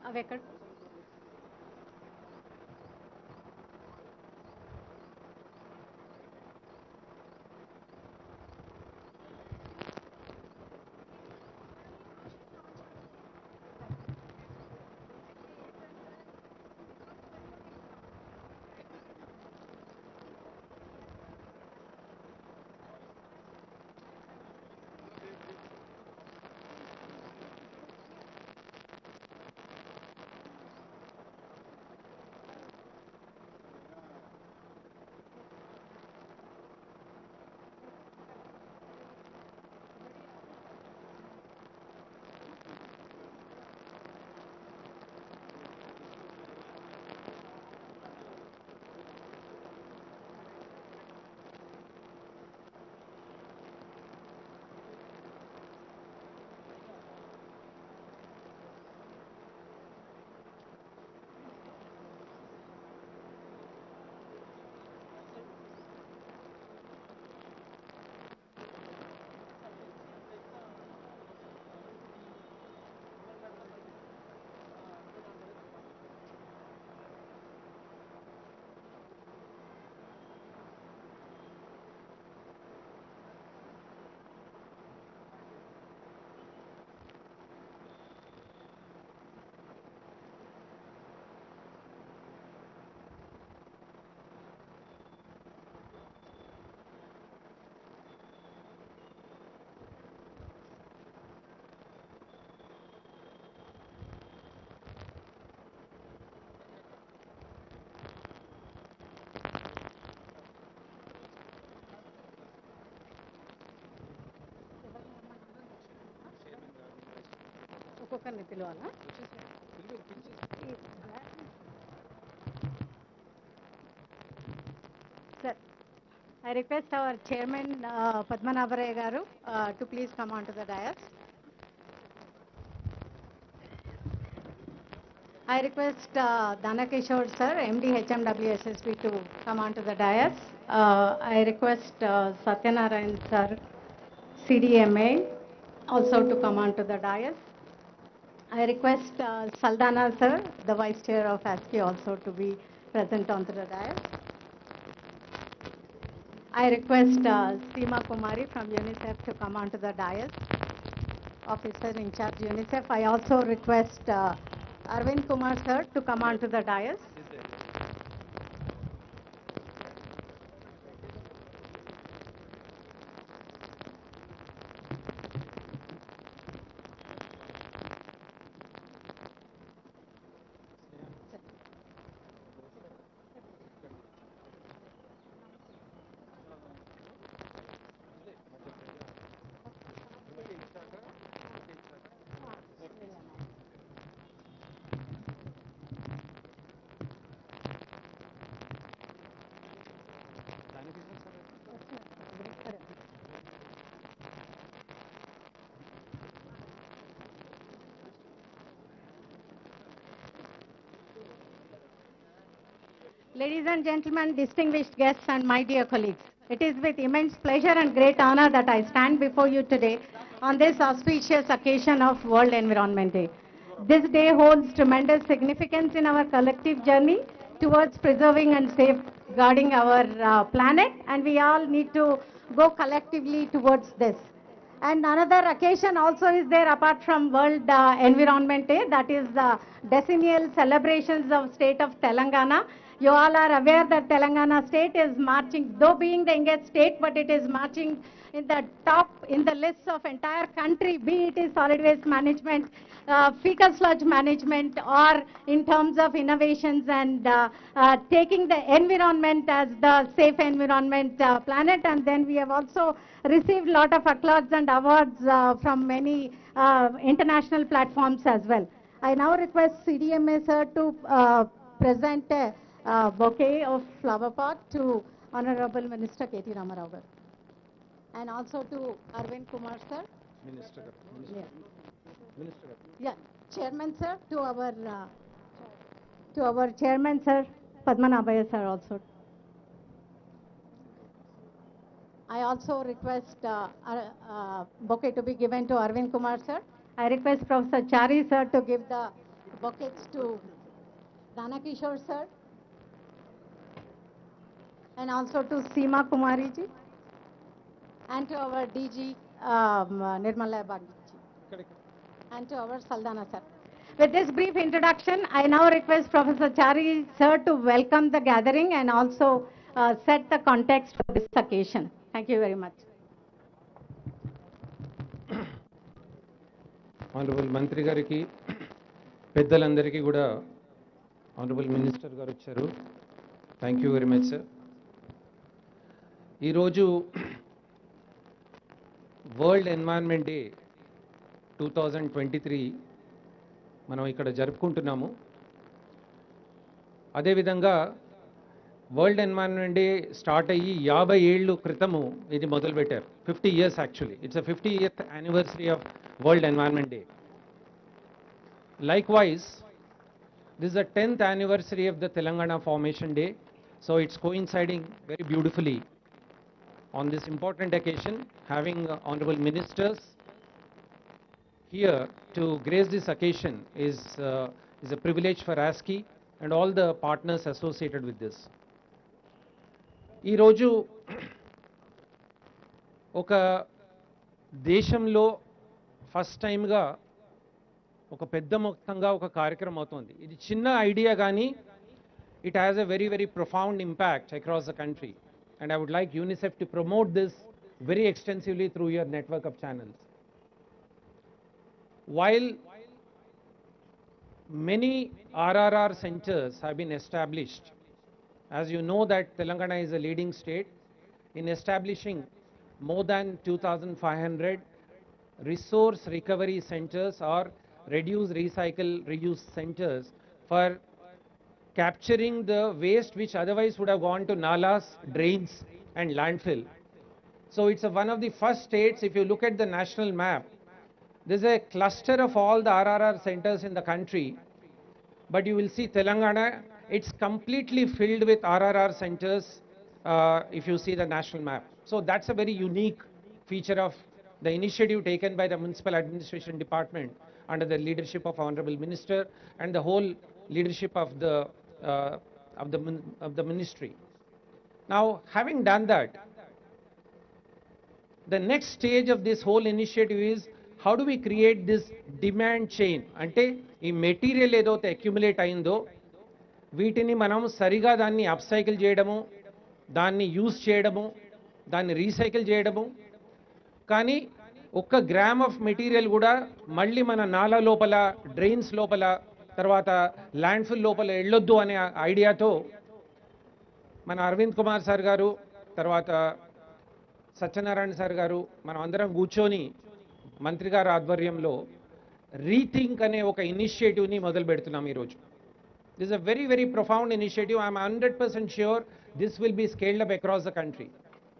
అవి ఎక్కడ ఒక్కొక్కరిని పిలవాలా? Sir, I request our chairman Padmanabharaya garu to please come on to the dais. I request Dhanakishore sir, MD HMWSSB, to come on to the dais. I request Satyanarayan sir, CDMA, also to come on to the dais. I request Saldana sir, the vice chair of ASCI, also to be present on the dais. I request Seema Kumari from UNICEF to come on to the dais, officer in charge UNICEF. I also request Arvind Kumar sir to come on to the dais. Ladies and gentlemen, distinguished guests and my dear colleagues, it is with immense pleasure and great honor that I stand before you today on this auspicious occasion of World Environment Day. This day holds tremendous significance in our collective journey towards preserving and safeguarding our planet, and we all need to go collectively towards this. And another occasion also is there apart from World Environment Day, that is the decennial celebrations of state of Telangana. You all are aware that Telangana state is marching, though being the youngest state, but it is marching in the top in the list of entire country, be it is solid waste management, fecal sludge management, or in terms of innovations and taking the environment as the safe environment planet. And then we have also received a lot of accolades and awards from many international platforms as well. I now request CDMA sir to present a bouquet of flower pot to Honorable Minister KT Ramarao garu, and also to Arvind Kumar sir. Minister. Yeah. Minister. Yeah. Chairman sir, to our chairman sir, Padmanabharaya sir also. I also request bouquet to be given to Arvind Kumar sir. I request Professor Chari sir to give the bouquets to Dana Kishore sir and also to Seema Kumari ji and to our DG Nirmala Bagji and to our Saldana sir. With this brief introduction, I now request Professor Chari sir to welcome the gathering and also set the context for this occasion. Thank you very much. Honorable Mantri gariki పెద్దలందరికీ కూడా honourable minister గారు వచ్చారు. Thank you very much sir. ఈరోజు world environment day 2023 మనం ఇక్కడ జరుపుకుంటున్నాము. అదేవిధంగా world environment day start అయ్యి 50 ఏళ్ళు క్రితము ఇది మొదలుపెట్టారు. 50 years actually. It's a 50th anniversary of world environment day. Likewise, this is the 10th anniversary of the Telangana Formation Day, so it's coinciding very beautifully on this important occasion, having honorable ministers here to grace this occasion is a privilege for ASCI and all the partners associated with this. Ee roju oka deshamlo first time ga ఒక పెద్ద మొత్తంగా ఒక కార్యక్రమం అవుతుంది. ఇది చిన్న idea కానీ it has a very very profound impact across the country and I would like UNICEF to promote this very extensively through your network of channels. While many RRR centers have been established, as you know that Telangana is a leading state in establishing more than 2,500 resource recovery centers or reduce, recycle, reuse centers for capturing the waste which otherwise would have gone to nalas, drains and landfill. So it's one of the first states. If you look at the national map, there's a cluster of all the RRR centers in the country, but you will see Telangana, it's completely filled with RRR centers if you see the national map. So that's a very unique feature of the initiative taken by the Municipal Administration Department under the leadership of Honorable Minister and the whole leadership of the ministry. Now, having done that, the next stage of this whole initiative is how do we create this demand chain? Ante ee material edo accumulate ayindo వీటిని మనం సరిగా దాన్ని upcycle చేయడము, దాన్ని use చేయడము, దాన్ని recycle చేయడము. కానీ ఒక్క గ్రామ్ ఆఫ్ మెటీరియల్ కూడా మళ్ళీ మన నాలా లోపల, డ్రైన్స్ లోపల, తర్వాత ల్యాండ్ఫిల్ లోపల వెళ్ళొద్దు అనే ఐడియాతో మన అరవింద్ కుమార్ సార్ గారు, తర్వాత సత్యనారాయణ సార్ గారు, మనం అందరం కూర్చొని మంత్రి గారి ఆధ్వర్యంలో రీథింక్ అనే ఒక ఇనిషియేటివ్ని మొదలు పెడుతున్నాం ఈరోజు. This is a very very profound initiative. I'm 100% sure this will be scaled up across the country.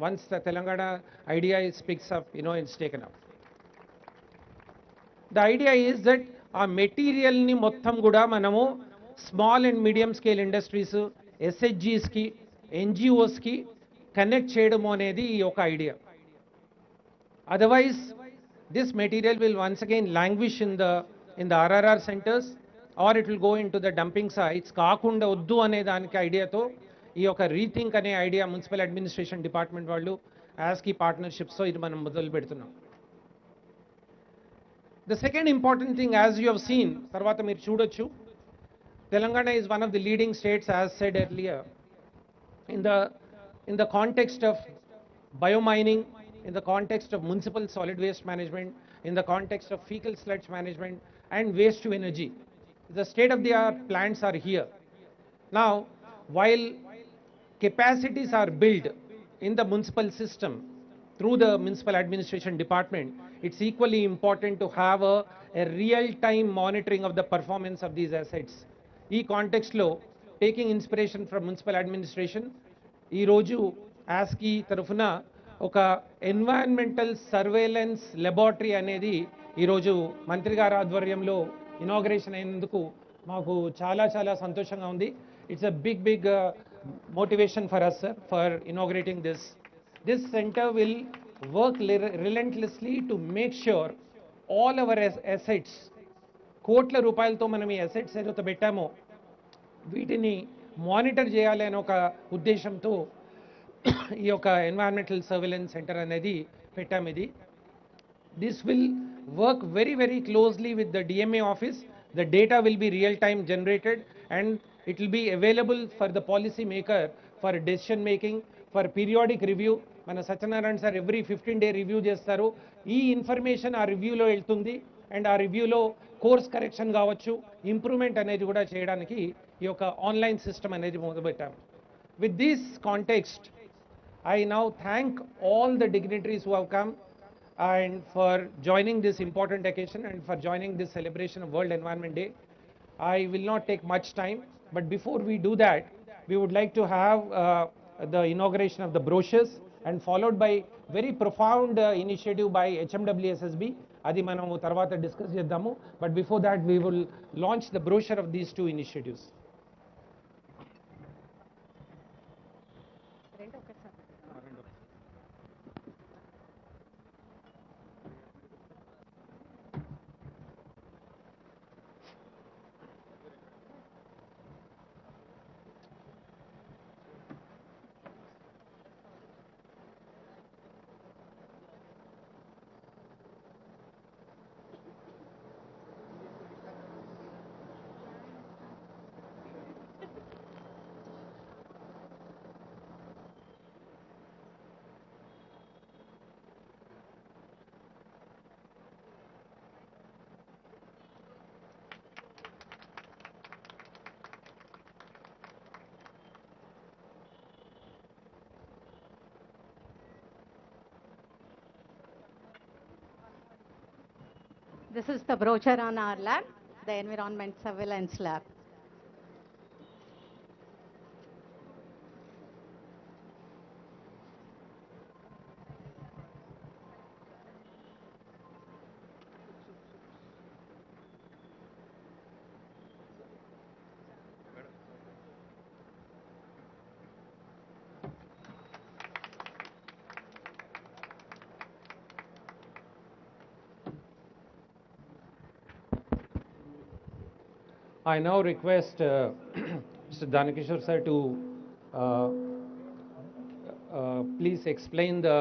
Once the Telangana idea is picks up, it's taken up. The idea is that our material ni mottham kuda manamu small and medium scale industries, SHGs ki, NGOs ki connect cheyadamu anedi oka idea. Otherwise, this material will once again languish in the RRR centers or it will go into the dumping sites. Kaakunda uddu ane daniki idea tho ఈ యొక్క rethink అనే idea municipal administration department వాళ్ళు యాస్కి పార్ట్నర్షిప్స్తో ఇది మనం మొదలు పెడుతున్నాం. The second important thing, as you have seen, తర్వాత మీరు చూడొచ్చు, Telangana is one of the leading states, as said earlier, in the context of biomining, in the context of municipal solid waste management, in the context of fecal sludge management and waste to energy. The state-of-the-art plants are here. Now, while capacities are built in the municipal system through the municipal administration department, it's equally important to have a real-time monitoring of the performance of these assets. Ee context lo, taking inspiration from municipal administration, ee roju ASCI tarafuna oka environmental surveillance laboratory anedi ee roju mantri garu advaryamlo inauguration అయినందుకు మాకు చాలా చాలా సంతోషంగా ఉంది. It's a big motivation for us, sir, for inaugurating this. This center will work relentlessly to make sure all our assets కోట్ల రూపాయలతో మనం ఈ అసెట్స్ ఏదైతే పెట్టామో వీటిని మానిటర్ చేయాలి అనే ఒక ఉద్దేశంతో ఈ యొక్క ఎన్వైరన్మెంటల్ సర్వేలెన్స్ సెంటర్ అనేది పెట్టాము. ఇది this will work very very closely with the DMA office. The data will be real time generated and it will be available for the policy maker for decision making, for periodic review. మన Satyanarayana sir every 15-day review చేస్తారు. ఈ information ఆ రివ్యూలో వెళ్తుంది and ఆ రివ్యూలో course correction కావచ్చు, improvement అనేది కూడా చేయడానికి ఈ యొక్క ఆన్లైన్ సిస్టమ్ అనేది మొదలుపెట్టాము. With this context I now thank all the dignitaries who have come and for joining this important occasion and for joining this celebration of World Environment Day. I will not take much time, but before we do that, we would like to have the inauguration of the brochures and followed by very profound initiative by HMWSSB. Adi manamu tarvata discuss chedamu, but before that we will launch the brochure of these two initiatives. This is the brochure on our lab, the Environment Surveillance Lab. I now request Mr. Danakishore sir to please explain the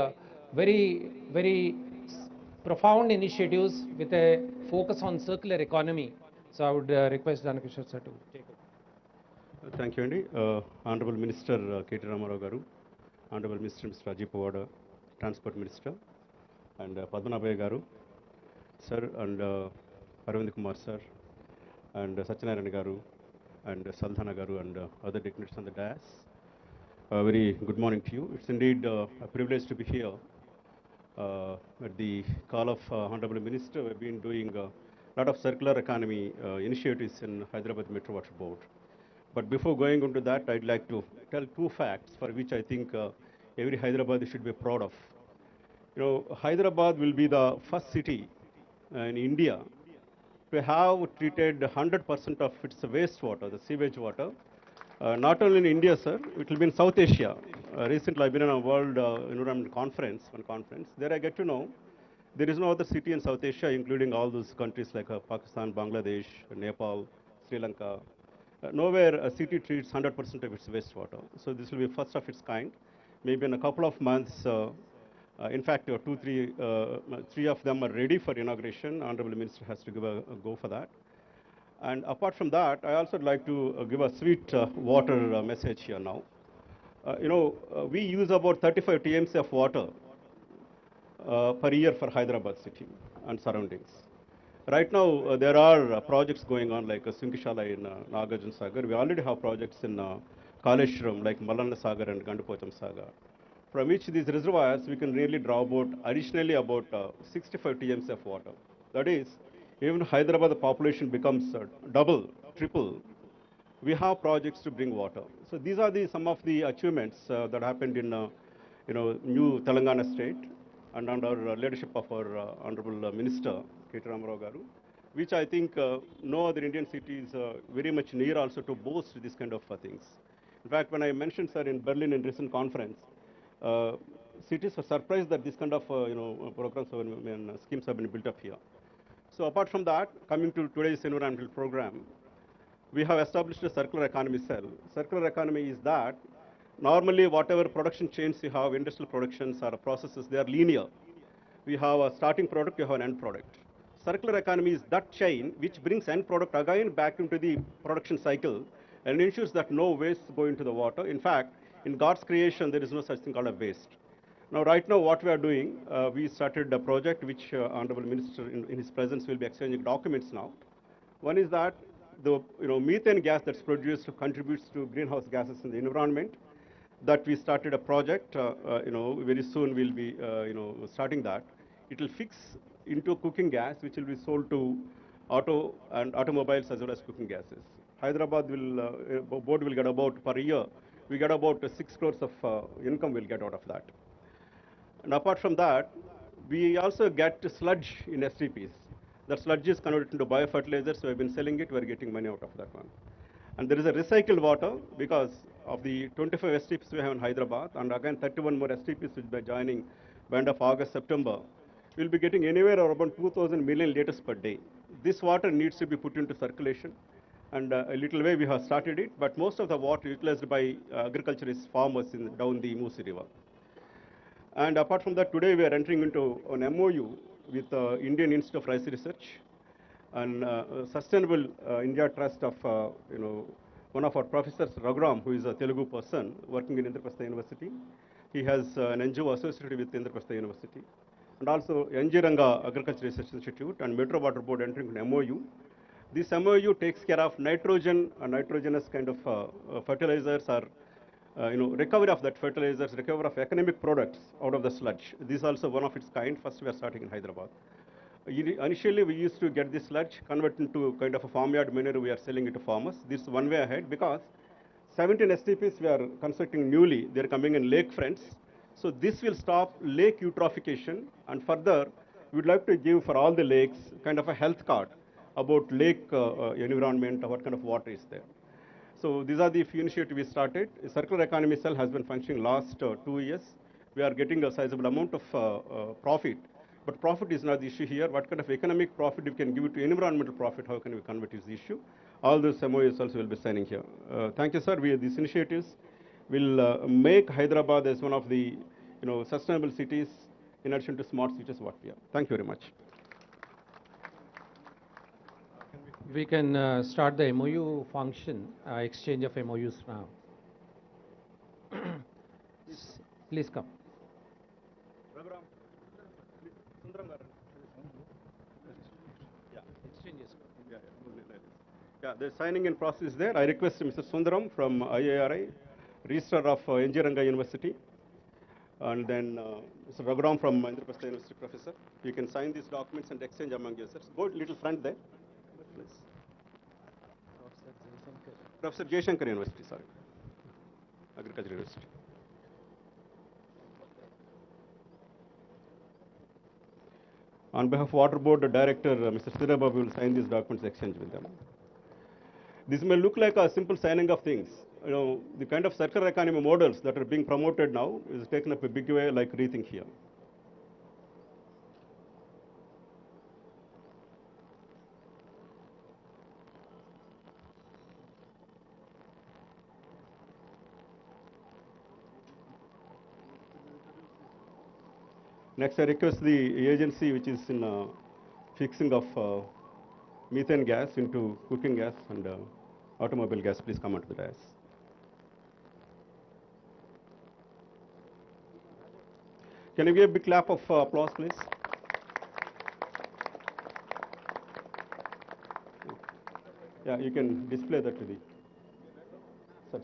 very profound initiatives with a focus on circular economy. So I would request Danakishore sir to take over. Thank you, Andy. Honorable Minister KTR Garu, Honorable Minister Mr. Rajiv Pawada, Transport Minister, and Padmanabhaya Garu, sir, and Arvind Kumar sir, and Satyanarayana Garu, and Saldhana Garu, and other dignitaries on the dais. Very good morning to you. It's indeed a privilege to be here at the call of Honorable Minister. We've been doing a lot of circular economy initiatives in Hyderabad Metro Water Board. But before going into that, I'd like to tell two facts for which I think every Hyderabadi should be proud of. You know, Hyderabad will be the first city in India to have treated 100% of its wastewater, the sewage water. Not only in India, sir, it will be in South Asia. Recently, I've been in a World Environment Conference, one conference. There I get to know there is no other city in South Asia, including all those countries like Pakistan, Bangladesh, Nepal, Sri Lanka. Nowhere a city treats 100% of its wastewater. So this will be first of its kind. Maybe in a couple of months, in fact, three of them are ready for inauguration. Honorable Minister has to give a go for that. And apart from that, I also would like to give a sweet water message here now. We use about 35 TMC of water per year for Hyderabad city and surroundings. Right now, there are projects going on like Sinkishala in Nagarjuna Sagar. We already have projects in Kaleshwaram like Malana Sagar and Gandapocham Sagar. From each of these reservoirs, we can really draw about additionally about 65 TMC of water. That is, even Hyderabad the population becomes double, triple, we have projects to bring water. So these are some of the achievements that happened in new Telangana state and under leadership of our Honorable Minister KTR Garu, which I think no other Indian city is very much near also to boast these kind of things. In fact, when I mentioned, sir, in Berlin in recent conference, cities were surprised that this kind of programs and schemes have been built up here. So apart from that, coming to today's environmental program, we have established a circular economy cell. Circular economy is that normally whatever production chains you have, industrial productions or processes, they are linear. We have a starting product, you have an end product. Circular economy is that chain which brings end product again back into the production cycle and ensures that no waste go into the water. In fact, in God's creation, there is no such thing called a waste. Now, right now, what we are doing, we started a project which Honorable Minister, in his presence, will be exchanging documents now. One is that the methane gas that's produced contributes to greenhouse gases in the environment. That we started a project. Very soon we'll be starting that. It will fix into cooking gas, which will be sold to automobiles as well as cooking gases. Hyderabad board will get about per year. We get about 6 crores of income we'll get out of that. And apart from that, we also get sludge in STPs. That sludge is converted into biofertilizers, so we've been selling it, we're getting money out of that one. And there is a recycled water because of the 25 STPs we have in Hyderabad, and again 31 more STPs which by joining by end of August, September, we'll be getting anywhere around 2,000 million liters per day. This water needs to be put into circulation, and a little way we have started it, but most of the water utilized by agriculturist farmers down the Moosi River. And apart from that, today we are entering into an MOU with Indian Institute of Rice Research and Sustainable India Trust of one of our professors, Raghuram, who is a Telugu person working in Indraprastha University. He has an NGO associated with Indraprastha University. And also Ranga Agriculture Research Institute and Metro Water Board entering an MOU. This MOU takes care of nitrogen and nitrogenous kind of fertilizers or recovery of that fertilizers, recovery of economic products out of the sludge. This is also one of its kind. First we are starting in Hyderabad. Initially we used to get this sludge, convert into kind of a farmyard manure, we are selling it to farmers. This is one way ahead because 17 STPs we are constructing newly, they are coming in lake fronts. So this will stop lake eutrophication, and further we would like to give for all the lakes kind of a health card about lake environment, what kind of water is there. So these are the few initiatives we started. A circular economy cell has been functioning last 2 years. We are getting a sizable amount of profit. But profit is not the issue here. What kind of economic profit we can give it to environmental profit, how can we convert is the issue. All those MOUs also will be signing here. Thank you, sir. These initiatives will make Hyderabad as one of the sustainable cities in addition to smart cities what we are. Thank you very much. We can start the MOU function, exchange of MOUs now. Please come. Yeah, the signing in process is there. I request Mr. Sundaram from IARI, Registrar of Ranga University, and then Mr. Raghuram from Indraprastha University, Professor. You can sign these documents and exchange among yourselves. Go a little front there, please. Professor Jaishankar University, sorry. Agriculture University. On behalf of Water Board Director, Mr. Sirababu will sign these documents, exchange with them. This may look like a simple signing of things. The kind of circular economy models that are being promoted now is taken up a big way, like Rethink here. Next, I request the agency which is in fixing of methane gas into cooking gas and automobile gas, please come onto the dais. Can you give a big clap of applause, please? Yeah, you can display that to the sir.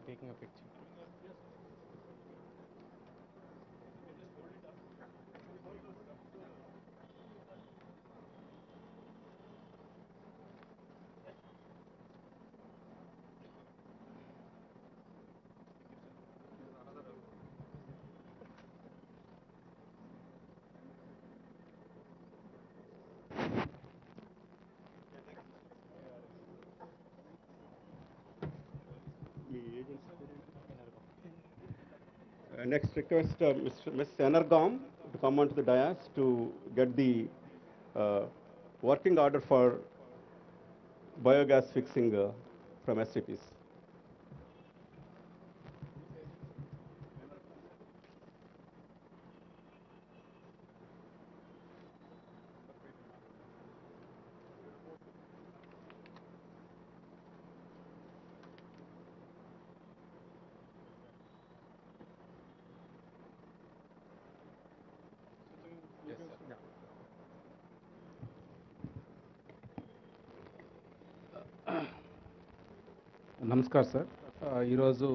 Taking a picture. Next request Ms. Energom to come onto the dais to get the working order for biogas fixing from SCPs. Namaskar sir. ఈరోజు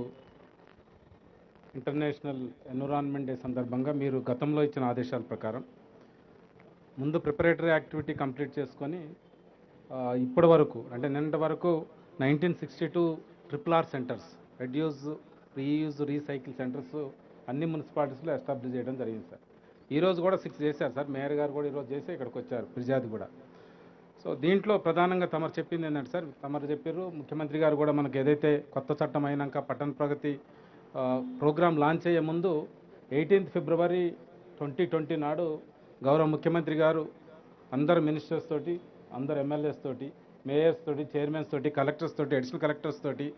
international environment day సందర్భంగా మీరు గతంలో ఇచ్చిన ఆదేశాల ప్రకారం ముందు preparatory activity complete చేసుకొని ఇప్పటి వరకు అంటే నిన్నటి వరకు 1962 RRR centres, reduce reuse recycle centres అన్ని మున్సిపాలిటీస్లో ఎస్టాబ్లిష్ చేయడం జరిగింది సార్. ఈరోజు కూడా 6 చేశారు సార్. మేయర్ గారు కూడా ఈరోజు చేసి ఇక్కడికి వచ్చారు, ఫిర్యాదు కూడా. సో దీంట్లో ప్రధానంగా తమరు చెప్పింది ఏంటంటే సార్, తమరు చెప్పారు, ముఖ్యమంత్రి గారు కూడా మనకు ఏదైతే కొత్త చట్టం అయినాక పట్టణ ప్రగతి ప్రోగ్రాం లాంచ్ అయ్యే ముందు 18 ఫిబ్రవరి 2020 నాడు గౌరవ ముఖ్యమంత్రి గారు అందరు మినిస్టర్స్ తోటి, అందరు ఎమ్మెల్యేస్ తోటి, మేయర్స్ తోటి, చైర్మన్స్ తోటి, కలెక్టర్స్ తోటి, అడిషనల్ కలెక్టర్స్ తోటి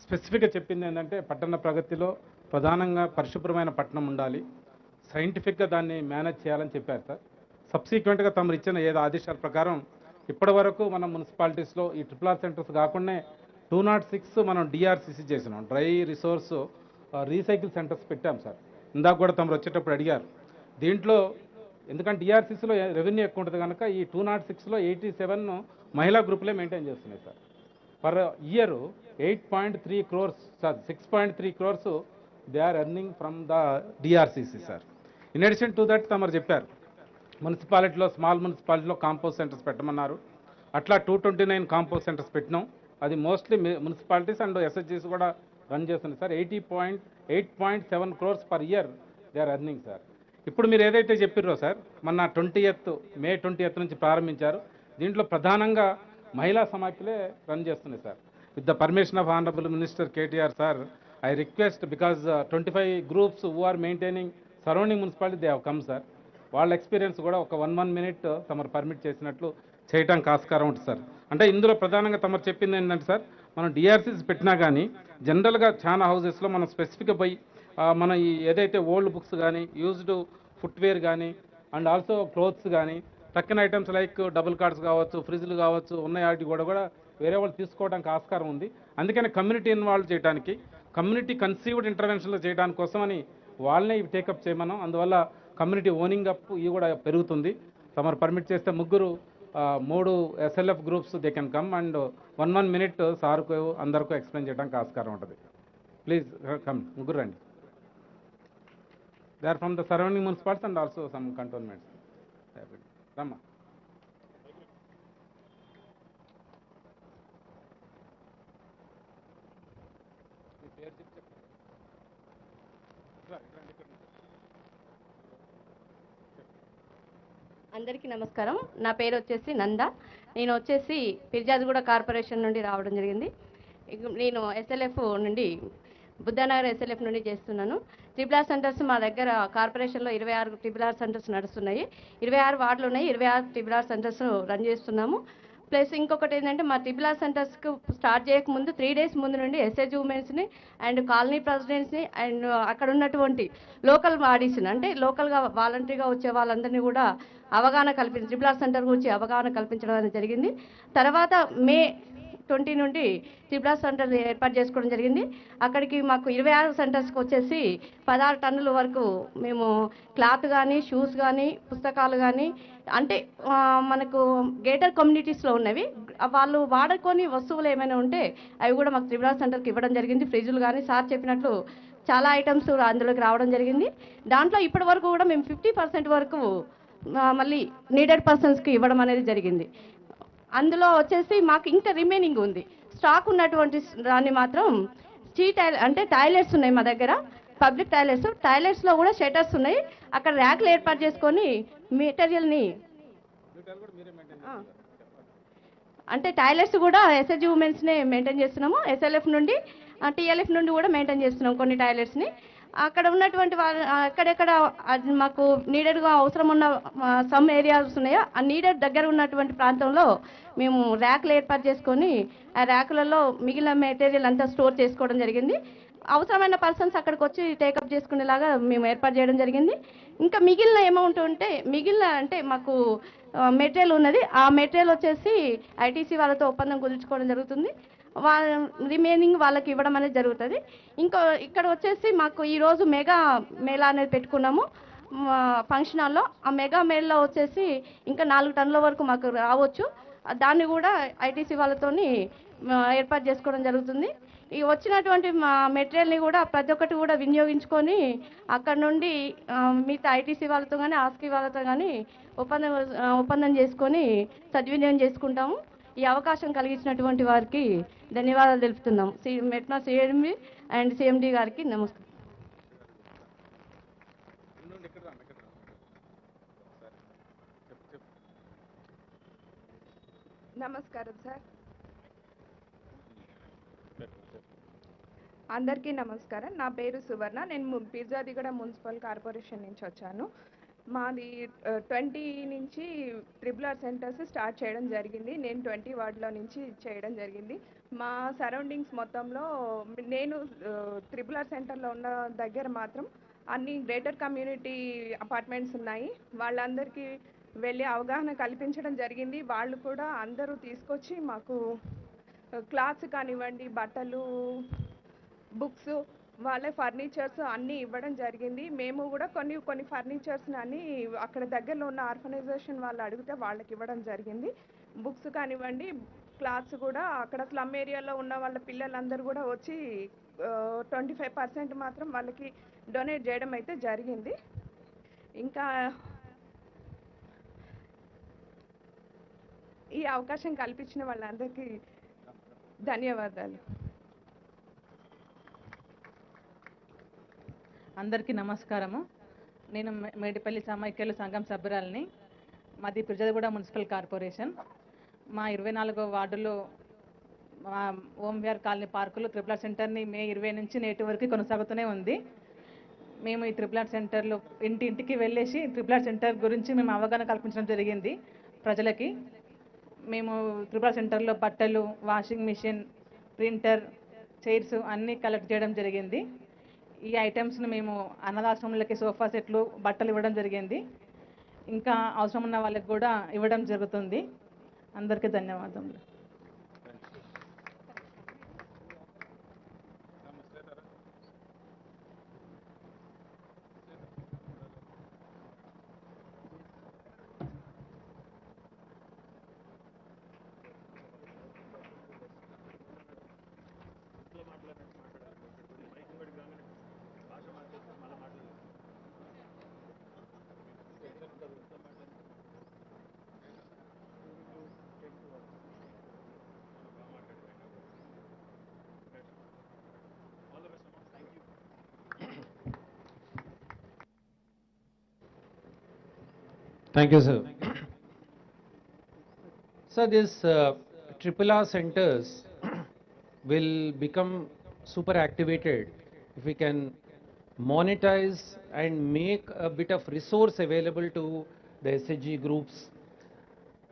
స్పెసిఫిక్గా చెప్పింది ఏంటంటే పట్టణ ప్రగతిలో ప్రధానంగా పరిశుభ్రమైన పట్టణం ఉండాలి, సైంటిఫిక్గా దాన్ని మేనేజ్ చేయాలని చెప్పారు సార్. సబ్సిక్వెంట్గా తమరు ఇచ్చిన ఏదో ఆదేశాల ప్రకారం ఇప్పటి వరకు మనం మున్సిపాలిటీస్లో ఈ RRR సెంటర్స్ కాకుండా 206 మనం డిఆర్సీసీ చేసినాం, డ్రై రిసోర్స్ రీసైకిల్ సెంటర్స్ పెట్టాం సార్. ఇందాక కూడా తమరు వచ్చేటప్పుడు అడిగారు. దీంట్లో ఎందుకంటే డిఆర్సీసీలో రెవెన్యూ ఎక్కువ ఉంటుంది కనుక ఈ 206లో 87 మహిళా గ్రూపులే మెయింటైన్ చేస్తున్నాయి sir. Per year 8.3 crores sir, 6.3 crores they are earning from the DRCC sir. In addition to that తమరు చెప్పారు మున్సిపాలిటీలో, స్మాల్ మున్సిపాలిటీలో కాంపోస్ట్ సెంటర్స్ పెట్టమన్నారు. అట్లా 229 కాంపోస్ట్ సెంటర్స్ పెట్టినాం. అది మోస్ట్లీ మున్సిపాలిటీస్ అండ్ ఎస్హెచ్జీస్ కూడా రన్ చేస్తున్నాయి sir. 8.7 crores per year they are earning sir. ఇప్పుడు మీరు ఏదైతే చెప్పారో సార్, మొన్న మే 20th నుంచి ప్రారంభించారు. దీంట్లో ప్రధానంగా మహిళా సమాఖ్యలే రన్ చేస్తున్నాయి sir. With the permission of honourable minister KTR sir, I request because 25 groups who are maintaining surrounding municipality they have come sir. వాళ్ళ ఎక్స్పీరియన్స్ కూడా ఒక 1 minute తమరు పర్మిట్ చేసినట్లు చేయడానికి ఆస్కారం ఉంటుంది సార్. అంటే ఇందులో ప్రధానంగా తమరు చెప్పింది ఏంటంటే సార్, మనం డిఆర్సీస్ పెట్టినా కానీ జనరల్గా చాలా హౌసెస్లో మనం స్పెసిఫిక్గా పోయి మన ఈ ఏదైతే ఓల్డ్ బుక్స్ కానీ, యూజ్డ్ ఫుట్వేర్ కానీ, అండ్ ఆల్సో క్లోత్స్ కానీ, టక్కన్ ఐటమ్స్ లైక్ డబుల్ కార్డ్స్ కావచ్చు, ఫ్రిడ్జ్లు కావచ్చు, ఉన్న వాటి కూడా వేరే వాళ్ళు తీసుకోవడానికి ఆస్కారం ఉంది. అందుకని కమ్యూనిటీ ఇన్వాల్వ్ చేయడానికి, కమ్యూనిటీ కన్సీవ్డ్ ఇంటర్వెన్షన్లు చేయడానికి కోసమని వాళ్ళనే ఇవి టేకప్ చేయమనం. అందువల్ల కమ్యూనిటీ ఓనింగ్ అప్ ఇవి కూడా పెరుగుతుంది. తమరు పర్మిట్ చేస్తే 3 SLF groups they can come and 1 minute సార్కు అందరికీ ఎక్స్ప్లెయిన్ చేయడానికి ఆస్కారం ఉంటుంది. ప్లీజ్ కమ్, ముగ్గురు రండి. They are from the surrounding municipalities and also some cantonments. రమ్మా. అందరికీ నమస్కారం. నా పేరు వచ్చేసి నంద. నేను వచ్చేసి ఫిర్యాదుగూడ కార్పొరేషన్ నుండి రావడం జరిగింది. నేను SLF నుండి, బుద్ధానగర్ SLF నుండి చేస్తున్నాను. RRR సెంటర్స్ మా దగ్గర కార్పొరేషన్లో 26 RRR సెంటర్స్ నడుస్తున్నాయి. 26 వార్డులు ఉన్నాయి. 26 RRR సెంటర్స్ రన్ చేస్తున్నాము. ప్లస్ ఇంకొకటి ఏంటంటే, మా RRR సెంటర్స్కి స్టార్ట్ చేయకముందు 3 days ముందు నుండి SHG ఉమెన్స్ని అండ్ కాలనీ ప్రెసిడెంట్స్ని అండ్ అక్కడ ఉన్నటువంటి లోకల్ బాడీస్ని, అంటే లోకల్గా వాలంటరీగా వచ్చే వాళ్ళందరినీ కూడా అవగాహన RRR సెంటర్ గురించి అవగాహన కల్పించడం అనేది జరిగింది. తర్వాత మే 20 నుండి RRR సెంటర్ ఏర్పాటు చేసుకోవడం జరిగింది. అక్కడికి మాకు 26 సెంటర్స్కి వచ్చేసి 16 టన్నుల వరకు మేము క్లాత్ కానీ, షూస్ కానీ, పుస్తకాలు కానీ, అంటే మనకు గేటర్ కమ్యూనిటీస్లో ఉన్నవి వాళ్ళు వాడుకొని వస్తువులు ఏమైనా ఉంటే అవి కూడా మాకు RRR సెంటర్కి ఇవ్వడం జరిగింది. ఫ్రిడ్జ్లు కానీ సార్ చెప్పినట్లు చాలా ఐటమ్స్ అందులోకి రావడం జరిగింది. దాంట్లో ఇప్పటి వరకు కూడా మేము 50% వరకు మళ్ళీ నీడెడ్ పర్సన్స్కి ఇవ్వడం అనేది జరిగింది. అందులో వచ్చేసి మాకు ఇంకా రిమైనింగ్ ఉంది. స్టాక్ ఉన్నటువంటి దాన్ని మాత్రం అంటే టాయిలెట్స్ ఉన్నాయి మా దగ్గర, పబ్లిక్ టాయిలెట్స్లో కూడా షెటర్స్ ఉన్నాయి. అక్కడ ర్యాక్లు ఏర్పాటు చేసుకొని మెటీరియల్ని, అంటే టాయిలెట్స్ కూడా SHG ఉమెన్స్నే మెయింటైన్ చేస్తున్నాము. SLF నుండి TLF నుండి కూడా మెయింటైన్ చేస్తున్నాం కొన్ని టాయిలెట్స్ని. అక్కడ ఉన్నటువంటి ఎక్కడెక్కడ మాకు నీడెడ్గా అవసరం ఉన్న సమ్ ఏరియాస్ ఉన్నాయో ఆ నీడెడ్ దగ్గర ఉన్నటువంటి ప్రాంతంలో మేము ర్యాక్లు ఏర్పాటు చేసుకొని ఆ ర్యాకులలో మిగిలిన మెటీరియల్ అంతా స్టోర్ చేసుకోవడం జరిగింది. అవసరమైన పర్సన్స్ అక్కడికి వచ్చి టేకప్ చేసుకునేలాగా మేము ఏర్పాటు చేయడం జరిగింది. ఇంకా మిగిలిన అమౌంట్ ఉంటే మిగిలిన అంటే మాకు మెటీరియల్ ఉన్నది, ఆ మెటీరియల్ వచ్చేసి ఐటీసీ వాళ్ళతో ఒప్పందం కుదుర్చుకోవడం జరుగుతుంది. వాళ్ళ రిమైనింగ్ వాళ్ళకి ఇవ్వడం అనేది జరుగుతుంది. ఇక్కడ వచ్చేసి మాకు ఈరోజు మెగా మేళా అనేది పెట్టుకున్నాము ఫంక్షన్ హాల్లో. ఆ మెగా మేళలో వచ్చేసి ఇంకా 4 టన్నుల వరకు మాకు రావచ్చు. దాన్ని కూడా ఐటీసీ వాళ్ళతోని ఏర్పాటు చేసుకోవడం జరుగుతుంది. ఈ వచ్చినటువంటి మెటీరియల్ని కూడా ప్రతి ఒక్కటి కూడా వినియోగించుకొని అక్కడ నుండి మిగతా ఐటీసీ వాళ్ళతో కానీ ఆస్కీ వాళ్ళతో కానీ ఒప్పందం చేసుకొని సద్వినియోగం చేసుకుంటాము. ఈ అవకాశం కలిగించినటువంటి వారికి ధన్యవాదాలు తెలుపుతున్నాము. మెట్నా సిఎండి అండ్ సిఎండి గారికి నమస్కారం. నమస్కారం సార్. అందరికీ నమస్కారం. నా పేరు సువర్ణ. నేను పిర్జాదిగూడ మున్సిపల్ కార్పొరేషన్ నుంచి వచ్చాను. మాది 20 నుంచి RRR సెంటర్స్ స్టార్ట్ చేయడం జరిగింది. నేను 20 వార్డులో నుంచి చేయడం జరిగింది. మా సరౌండింగ్స్ మొత్తంలో నేను RRR సెంటర్లో ఉన్న దగ్గర మాత్రం అన్ని గ్రేటర్ కమ్యూనిటీ అపార్ట్మెంట్స్ ఉన్నాయి. వాళ్ళందరికీ వెళ్ళి అవగాహన కల్పించడం జరిగింది. వాళ్ళు కూడా అందరూ తీసుకొచ్చి మాకు క్లాత్స్ కానివ్వండి, బట్టలు, బుక్స్, వాళ్ళే ఫర్నిచర్స్ అన్నీ ఇవ్వడం జరిగింది. మేము కూడా కొన్ని ఫర్నిచర్స్ని అన్ని అక్కడ దగ్గరలో ఉన్న ఆర్గనైజేషన్ వాళ్ళు అడిగితే వాళ్ళకి ఇవ్వడం జరిగింది. బుక్స్ కానివ్వండి, క్లాత్స్ కూడా అక్కడ స్లమ్ ఏరియాలో ఉన్న వాళ్ళ పిల్లలందరూ కూడా వచ్చి 25% మాత్రం వాళ్ళకి డొనేట్ చేయడం అయితే జరిగింది. ఇంకా ఈ అవకాశం కల్పించిన వాళ్ళందరికీ ధన్యవాదాలు. అందరికీ నమస్కారము. నేను మేడిపల్లి సమైక్యలు సంఘం సభ్యురాలని. మాది పిర్జాదిగూడ మున్సిపల్ కార్పొరేషన్. మా 24వ వార్డులో మా ఓంవిఆర్ కాలనీ పార్కులో RRR సెంటర్ని మే 20 నుంచి నేటి వరకు కొనసాగుతూనే ఉంది. మేము ఈ RRR సెంటర్లో ఇంటింటికి వెళ్ళేసి RRR సెంటర్ గురించి మేము అవగాహన కల్పించడం జరిగింది ప్రజలకి. మేము RRR సెంటర్లో బట్టలు, వాషింగ్ మిషన్, ప్రింటర్, చైర్స్ అన్నీ కలెక్ట్ చేయడం జరిగింది. ఈ ఐటమ్స్ని మేము అనాథాశ్రమాలకి సోఫా సెట్లు, బట్టలు ఇవ్వడం జరిగింది. ఇంకా అవసరం ఉన్న వాళ్ళకి కూడా ఇవ్వడం జరుగుతుంది. అందరికీ ధన్యవాదములు. Thank you, sir. So these RRR centers will become super activated if we can monetize and make a bit of resource available to the SHG groups,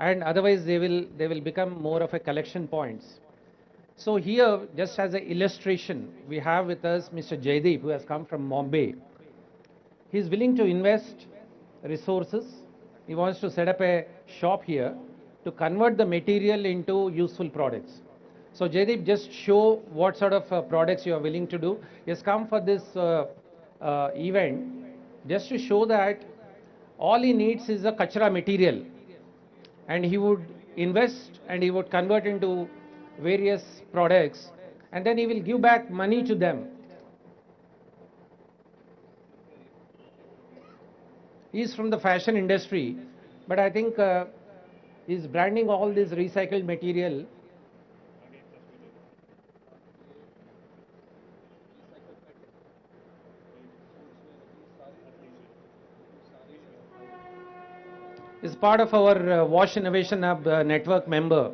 and otherwise they will become more of a collection points. So here, just as an illustration, we have with us Mr. Jaideep, who has come from Bombay. He is willing to invest resources. He wants to set up a shop here to convert the material into useful products. So Jaideep, just show what sort of products you are willing to do. He has come for this event just to show that all he needs is a kachra material, and he would invest and he would convert into various products, and then he will give back money to them. He is from the fashion industry, but I think he is branding all this recycled material. Is part of our Wash Innovation Hub network member.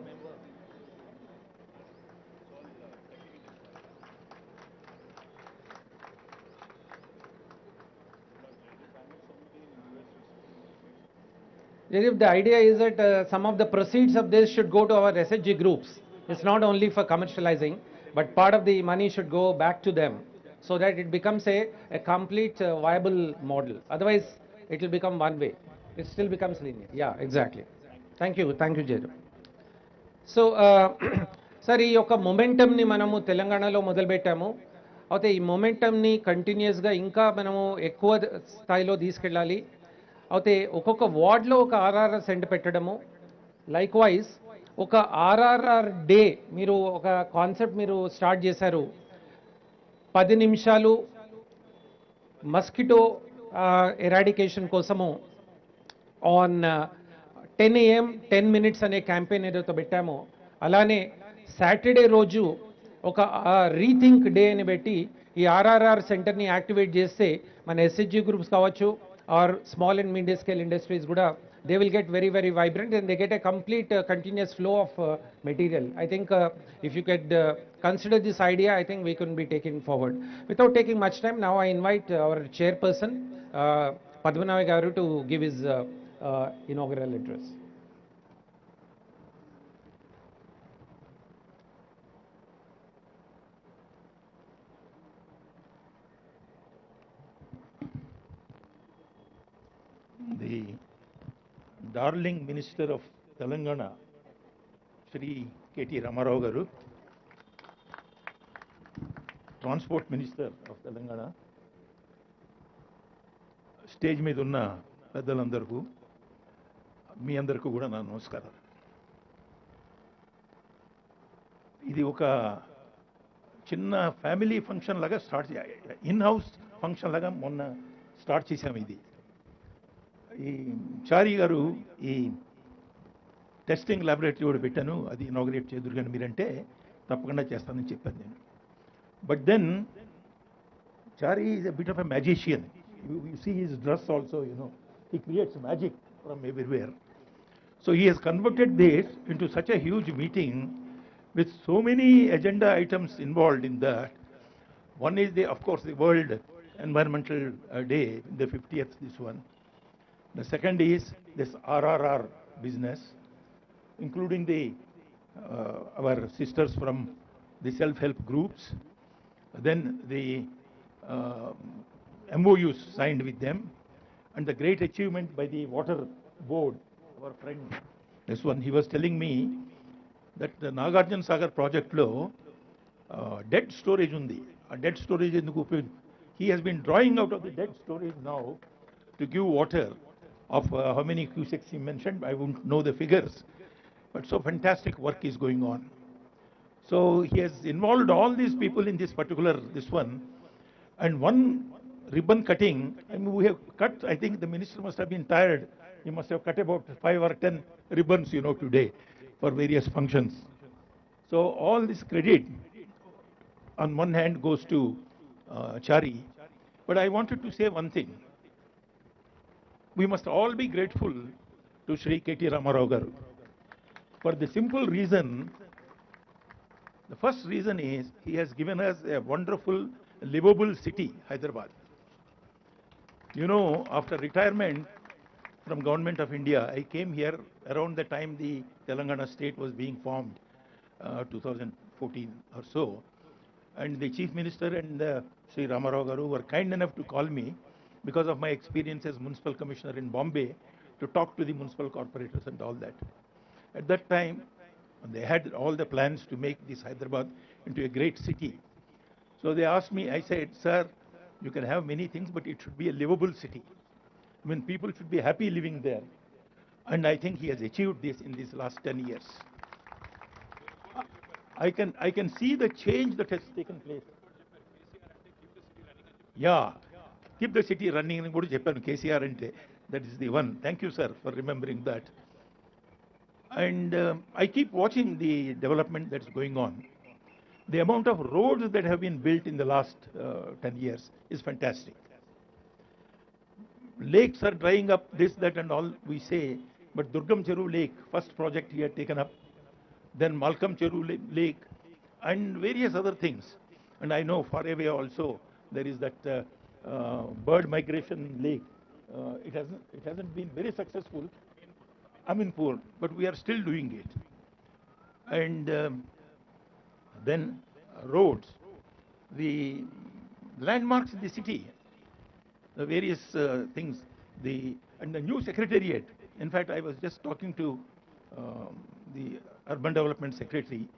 Jaideep, the idea is that some of the proceeds of this should go to our SHG groups. It's not only for commercializing, but part of the money should go back to them so that it becomes a complete viable model. Otherwise, it will become one way. It still becomes linear. Yeah, exactly. Thank you, Jaideep. So sir ఈ యొక్క మొమెంటమ్ని మనము తెలంగాణలో మొదలుపెట్టాము. అయితే ఈ మొమెంటమ్ని కంటిన్యూస్గా ఇంకా మనము ఎక్కువ స్థాయిలో తీసుకెళ్ళాలి. అయితే ఒక్కొక్క వార్డ్లో ఒక ఆర్ఆర్ఆర్ సెంటర్ పెట్టడము, లైక్ వైజ్ ఒక ఆర్ఆర్ఆర్ డే మీరు ఒక కాన్సెప్ట్ మీరు స్టార్ట్ చేశారు. 10 నిమిషాలు మస్కిటో ఎరాడికేషన్ కోసము ఆన్ 10 AM 10 minutes అనే క్యాంపెయిన్ ఏదైతే పెట్టామో, అలానే సాటర్డే రోజు ఒక రీథింక్ డే అని పెట్టి ఈ ఆర్ఆర్ఆర్ సెంటర్ని యాక్టివేట్ చేస్తే మన ఎస్హెచ్జి గ్రూప్స్ కావచ్చు or small and medium scale industries కూడా they will get very, very vibrant and they get a complete continuous flow of material. I think if you could consider this idea, I think we can be taken forward. Without taking much time, now I invite our chairperson, Padmanabhi Garu, to give his inaugural address. The darling Minister of Telangana, Shri KTR Ramarao Garu, Transport Minister of Telangana, stage మీద ఉన్న పెద్దలందరికీ మీ అందరికీ కూడా నా నమస్కారం. ఇది ఒక చిన్న ఫ్యామిలీ ఫంక్షన్ లాగా స్టార్ట్ ఇన్ హౌస్ ఫంక్షన్ లాగా మొన్న స్టార్ట్ చేశాము. ఇది ఈ చారి గారు ఈ టెస్టింగ్ ల్యాబొరేటరీ కూడా పెట్టాను, అది ఇనాగ్రేట్ చేదురు కానీ మీరంటే తప్పకుండా చేస్తానని చెప్పాను నేను. But then Chari is a bit of a magician. You see his dress also, you know, he creates magic from everywhere. So he has converted this into such a huge meeting with so many agenda items involved in that. One is, of course, the World Environmental Day, the 50th, this one. The second is this RRR business, including our sisters from the self-help groups. Then the MOUs signed with them, and the great achievement by the water board, our friend, this one, he was telling me that the Nagarjuna Sagar project lo dead storage undi. A dead storage enduku he has been drawing out of the dead storage now to give water of how many cusecs he mentioned, I won't know the figures, but so fantastic work is going on. So he has involved all these people in this particular, this one, and one ribbon cutting, I mean, we have cut, I think the minister must have been tired. He must have cut about 5 or 10 ribbons, you know, today for various functions. So all this credit on one hand goes to Chari, but I wanted to say one thing. We must all be grateful to Shri KTR Ramarao Garu for the simple reason. The first reason is he has given us a wonderful, livable city, Hyderabad. You know, after retirement from Government of India, I came here around the time the Telangana state was being formed, 2014 or so. And the Chief Minister and Sri Ramarao Garu were kind enough to call me because of my experience as Municipal Commissioner in Bombay to talk to the municipal corporators and all that. At that time, they had all the plans to make this Hyderabad into a great city. So they asked me, I said, sir, you can have many things, but it should be a livable city. I mean, people should be happy living there. And I think he has achieved this in these last 10 years. I can see the change that has taken place. Yeah, keep the city running. KCR ante, that is the one. Thank you, sir, for remembering that. And I keep watching the development that's going on. The amount of roads that have been built in the last 10 years is fantastic. Lakes are drying up, this, that and all we say, but Durgam Cheru Lake, first project he had taken up, then Malcolm Cheru Lake, and various other things. And I know far away also there is that bird migration lake. It hasn't been very successful. poor, but we are still doing it. And then roads, the landmarks in the city, the various things, and the new secretariat. In fact, I was just talking to the urban development secretary.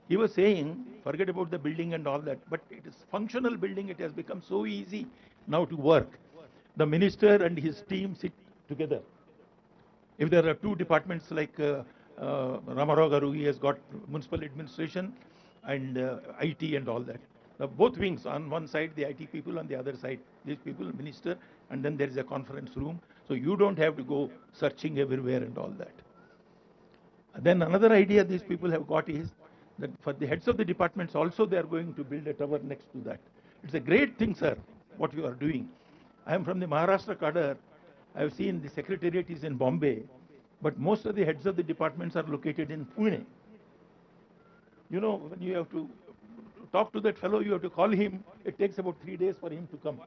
He was saying, forget about the building and all that, but it is functional building. It has become so easy now to work. The minister and his team sit together. If there are two departments like Ramarao Garu, he has got municipal administration and IT and all that. Both wings, on one side the IT people, on the other side these people, minister, and then there is a conference room. So you don't have to go searching everywhere and all that. Then another idea these people have got is that for the heads of the departments also they are going to build a tower next to that. It's a great thing, sir, what you are doing. I am from the Maharashtra cadre. I have seen the secretariat is in Bombay, but most of the heads of the departments are located in Pune. You know, when you have to talk to that fellow, you have to call him. It takes about 3 days for him to come.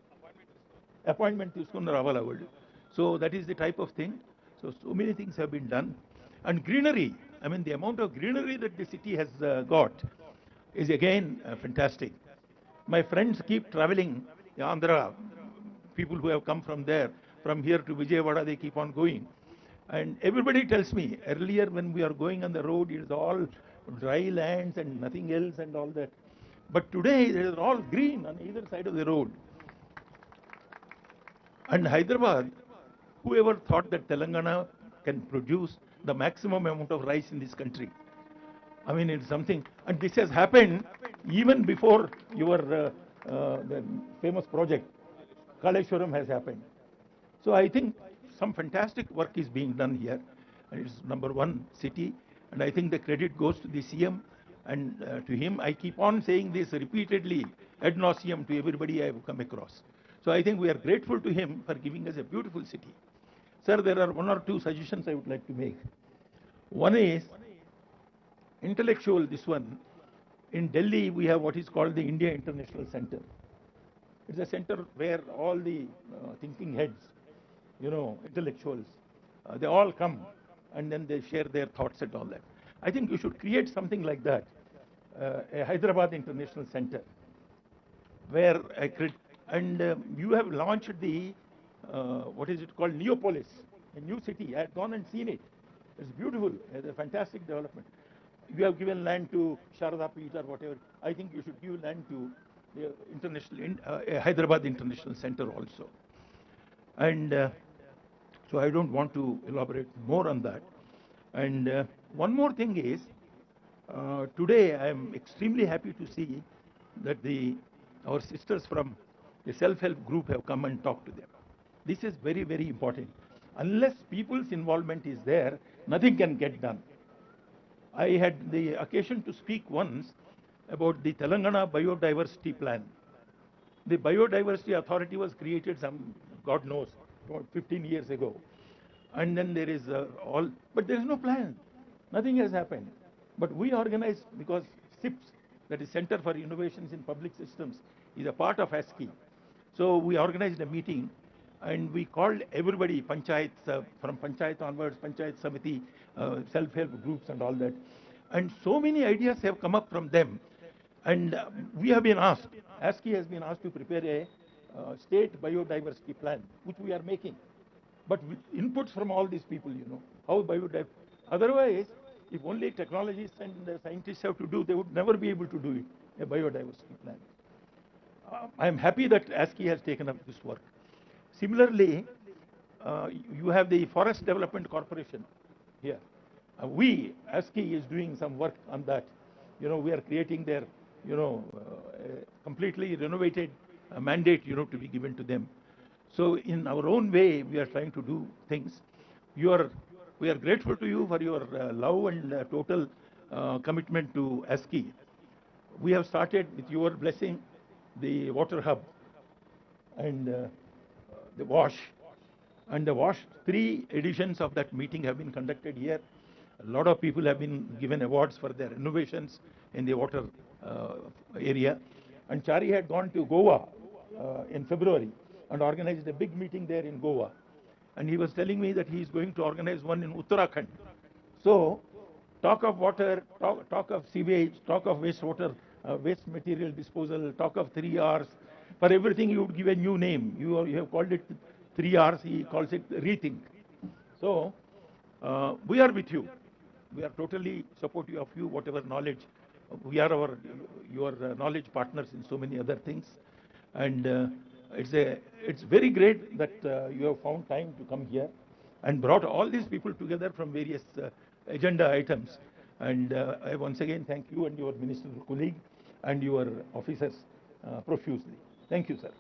Appointment తీసుకుని రావాలి వాళ్ళు. So that is the type of thing. So many things have been done. And greenery, I mean the amount of greenery that the city has got is again fantastic. My friends keep traveling, the Andhra, people who have come from there, from here to Vijayawada, they keep on going. And everybody tells me, earlier when we are going on the road, it is all dry lands and nothing else and all that. But today, it is all green on either side of the road. And Hyderabad, whoever thought that Telangana can produce the maximum amount of rice in this country? I mean, it's something, and this has happened even before your the famous project, Kaleshwaram, has happened. So I think some fantastic work is being done here, and it's #1 city, and I think the credit goes to the CM, and to him I keep on saying this repeatedly, ad nauseum, to everybody I have come across. So I think we are grateful to him for giving us a beautiful city. Sir, there are 1 or 2 suggestions I would like to make. One is intellectual, this one. In Delhi, we have what is called the India International Center. It's a center where all the thinking heads, you know, intellectuals, they all come and then they share their thoughts and all that. I think you should create something like that, a Hyderabad International Center, where you have launched the, what is it called, Neopolis, a new city. I had gone and seen it. It's beautiful. It's a fantastic development. You have given land to Sharada Peeth or whatever. I think you should give land to the Hyderabad International Center also. And so I don't want to elaborate more on that. And one more thing is, today I am extremely happy to see that our sisters from the self-help group have come and talked to them. This is very, very important. Unless people's involvement is there, nothing can get done. I had the occasion to speak once about the Telangana biodiversity plan. The biodiversity authority was created God knows, 15 years ago. And then there is but there is no plan. Nothing has happened. But we organized, because CIPS, that is Center for Innovations in Public Systems, is a part of ASCII. So we organized a meeting and we called everybody, panchayats, from panchayat onwards, panchayat samiti, self-help groups and all that. And so many ideas have come up from them. And we have been asked, ASCII has been asked to prepare a state biodiversity plan, which we are making. But with inputs from all these people, you know, how biodiversity. Otherwise, if only technologists and scientists have to do, they would never be able to do it, a biodiversity plan. I am happy that ASCII has taken up this work. Similarly, you have the Forest Development Corporation here. ASCII is doing some work on that. You know, we are creating their, you know, completely renovated mandate, you know, to be given to them. So in our own way, we are trying to do things. We are grateful to you for your love and total commitment to ASCII. We have started, with your blessing, the water hub and the WASH. And the WASH, 3 editions of that meeting have been conducted here. A lot of people have been given awards for their innovations in the water area. And Chari had gone to Goa in February and organized a big meeting there in Goa. and he was telling me that he is going to organize one in Uttarakhand. So, talk of water, talk of sewage, talk of wastewater, waste material disposal, talk of 3 Rs. For everything, you would give a new name. You have called it 3 Rs. He calls it rethink. So, we are with you. We are totally supportive of you. Whatever knowledge, we are your knowledge partners in so many other things, and it's very great that you have found time to come here and brought all these people together from various agenda items. And I once again thank you and your minister colleague and your officers profusely. Thank you, sir.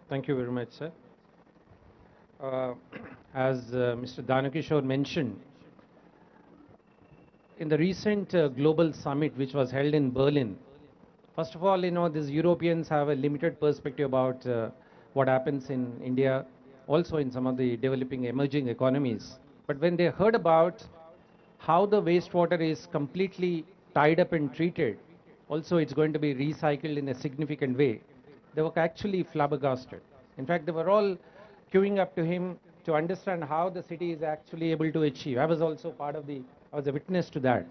Thank you very much, sir. As Mr. Danakishore mentioned, in the recent global summit which was held in Berlin, first of all, these Europeans have a limited perspective about what happens in India, also in some of the developing emerging economies. But when they heard about how the wastewater is completely tied up and treated, also it's going to be recycled in a significant way, they were actually flabbergasted. In fact, they were all queuing up to him to understand how the city is actually able to achieve. I was also I was a witness to that.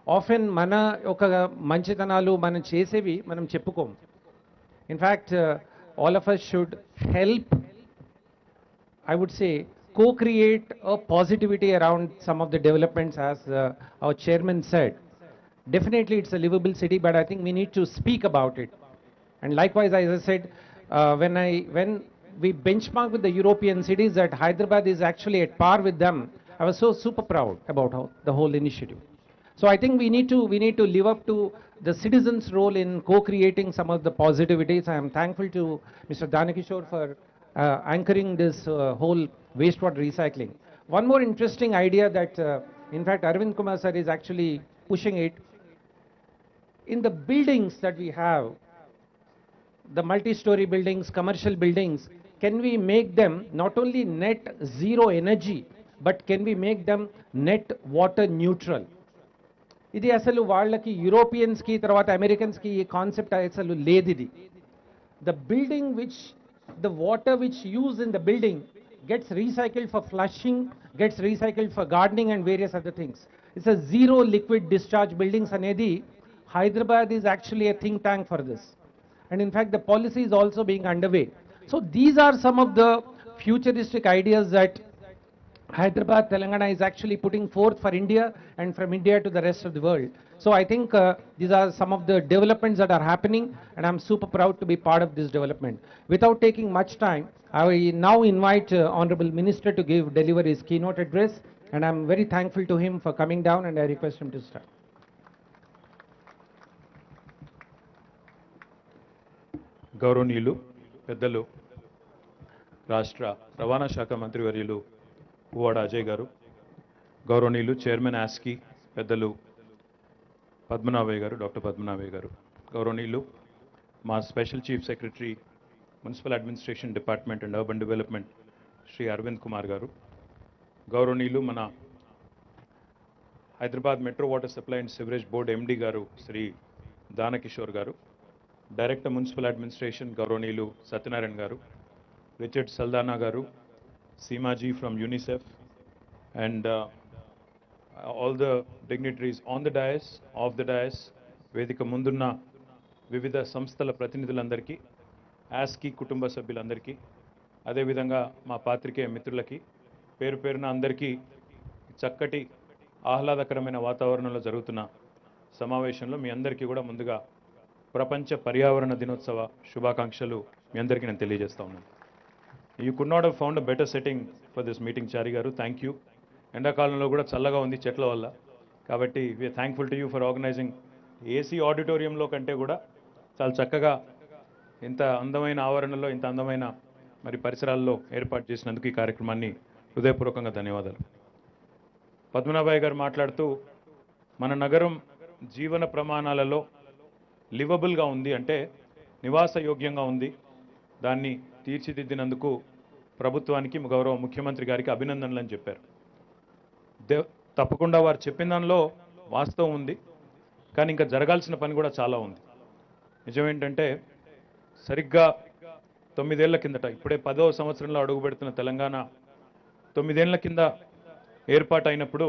Often మన ఒక మంచితనాలు మనం చేసేవి మనం చెప్పుకోం. In fact, all of us should help, I would say, co-create a positivity around some of the developments, as our chairman said. Definitely it's a livable city, but I think we need to speak about it. And likewise, as I said, when we benchmark with the European cities, that Hyderabad is actually at par with them, I was so super proud about the whole initiative. So I think we need to live up to the citizens' role in co-creating some of the positivities. I am thankful to Mr. Danakishore for anchoring this whole wastewater recycling. One more interesting idea that, in fact, Arvind Kumar sir is actually pushing it. In the buildings that we have, the multi-story buildings, commercial buildings, can we make them not only net zero energy, but can we make them net water neutral? ఇది అసలు వాళ్ళకి యూరోపియన్స్కి తర్వాత అమెరికన్స్కి ఈ concept అసలు లేదు ఇది. The building the water which used in the building gets recycled for flushing, gets recycled for gardening and various other things. It's a zero liquid discharge buildings అనేది Hyderabad is actually a think tank for this. And in fact, the policy is also being underway. So these are some of the futuristic ideas that Hyderabad, Telangana is actually putting forth for India and from India to the rest of the world. So I think these are some of the developments that are happening, and I'm super proud to be part of this development. Without taking much time, I now invite Honorable Minister to deliver his keynote address, and I'm very thankful to him for coming down, and I request him to start. గౌరవనీయులు పెద్దలు రాష్ట్ర రవాణా శాఖ మంత్రివర్యులు పువ్వాడ అజయ్ గారు, గౌరవనీయులు chairman ఆస్కి పెద్దలు పద్మనాభయ్య గారు, డాక్టర్ పద్మనాభయ్య గారు, గౌరవనీయులు మా special chief secretary municipal administration department and urban development Shri Arvind Kumar గారు, గౌరవనీయులు మన Hyderabad metro water supply and sewerage board MD గారు శ్రీ దానకిషోర్ గారు, డైరెక్టర్ మున్సిపల్ అడ్మినిస్ట్రేషన్ గౌరవనీయులు సత్యనారాయణ గారు, రిచర్డ్ సల్దానా గారు, సీమాజీ from UNICEF, and all the dignitaries on the dais, off the dais, వేదిక ముందున్న వివిధ సంస్థల ప్రతినిధులందరికీ, ఆస్కి కుటుంబ సభ్యులందరికీ, అదేవిధంగా మా పాత్రికేయ మిత్రులకి పేరు పేరున అందరికీ చక్కటి ఆహ్లాదకరమైన వాతావరణంలో జరుగుతున్న సమావేశంలో మీ అందరికీ కూడా ముందుగా ప్రపంచ పర్యావరణ దినోత్సవ శుభాకాంక్షలు మీ అందరికీ నేను తెలియజేస్తా ఉన్నాను. You could not have found a better setting for this meeting Chari గారు, థ్యాంక్ యూ. ఎండాకాలంలో కూడా చల్లగా ఉంది చెట్ల వల్ల, కాబట్టి we're thankful to you for organising. AC ఆడిటోరియంలో కంటే కూడా చాలా చక్కగా ఇంత అందమైన ఆవరణలో ఇంత అందమైన మరి పరిసరాల్లో ఏర్పాటు చేసినందుకు ఈ కార్యక్రమాన్ని హృదయపూర్వకంగా ధన్యవాదాలు. పద్మనాభయ్య గారు మాట్లాడుతూ మన నగరం జీవన ప్రమాణాలలో లివబుల్గా ఉంది, అంటే నివాస యోగ్యంగా ఉంది, దాన్ని తీర్చిదిద్దినందుకు ప్రభుత్వానికి గౌరవ ముఖ్యమంత్రి గారికి అభినందనలు అని చెప్పారు. తప్పకుండా వారు చెప్పిన దానిలో వాస్తవం ఉంది. కానీ ఇంకా జరగాల్సిన పని కూడా చాలా ఉంది. నిజమేంటంటే సరిగ్గా 9 ఏళ్ల కిందట, ఇప్పుడే 10వ సంవత్సరంలో అడుగుపెడుతున్న తెలంగాణ 9 ఏళ్ల కింద ఏర్పాటైనప్పుడు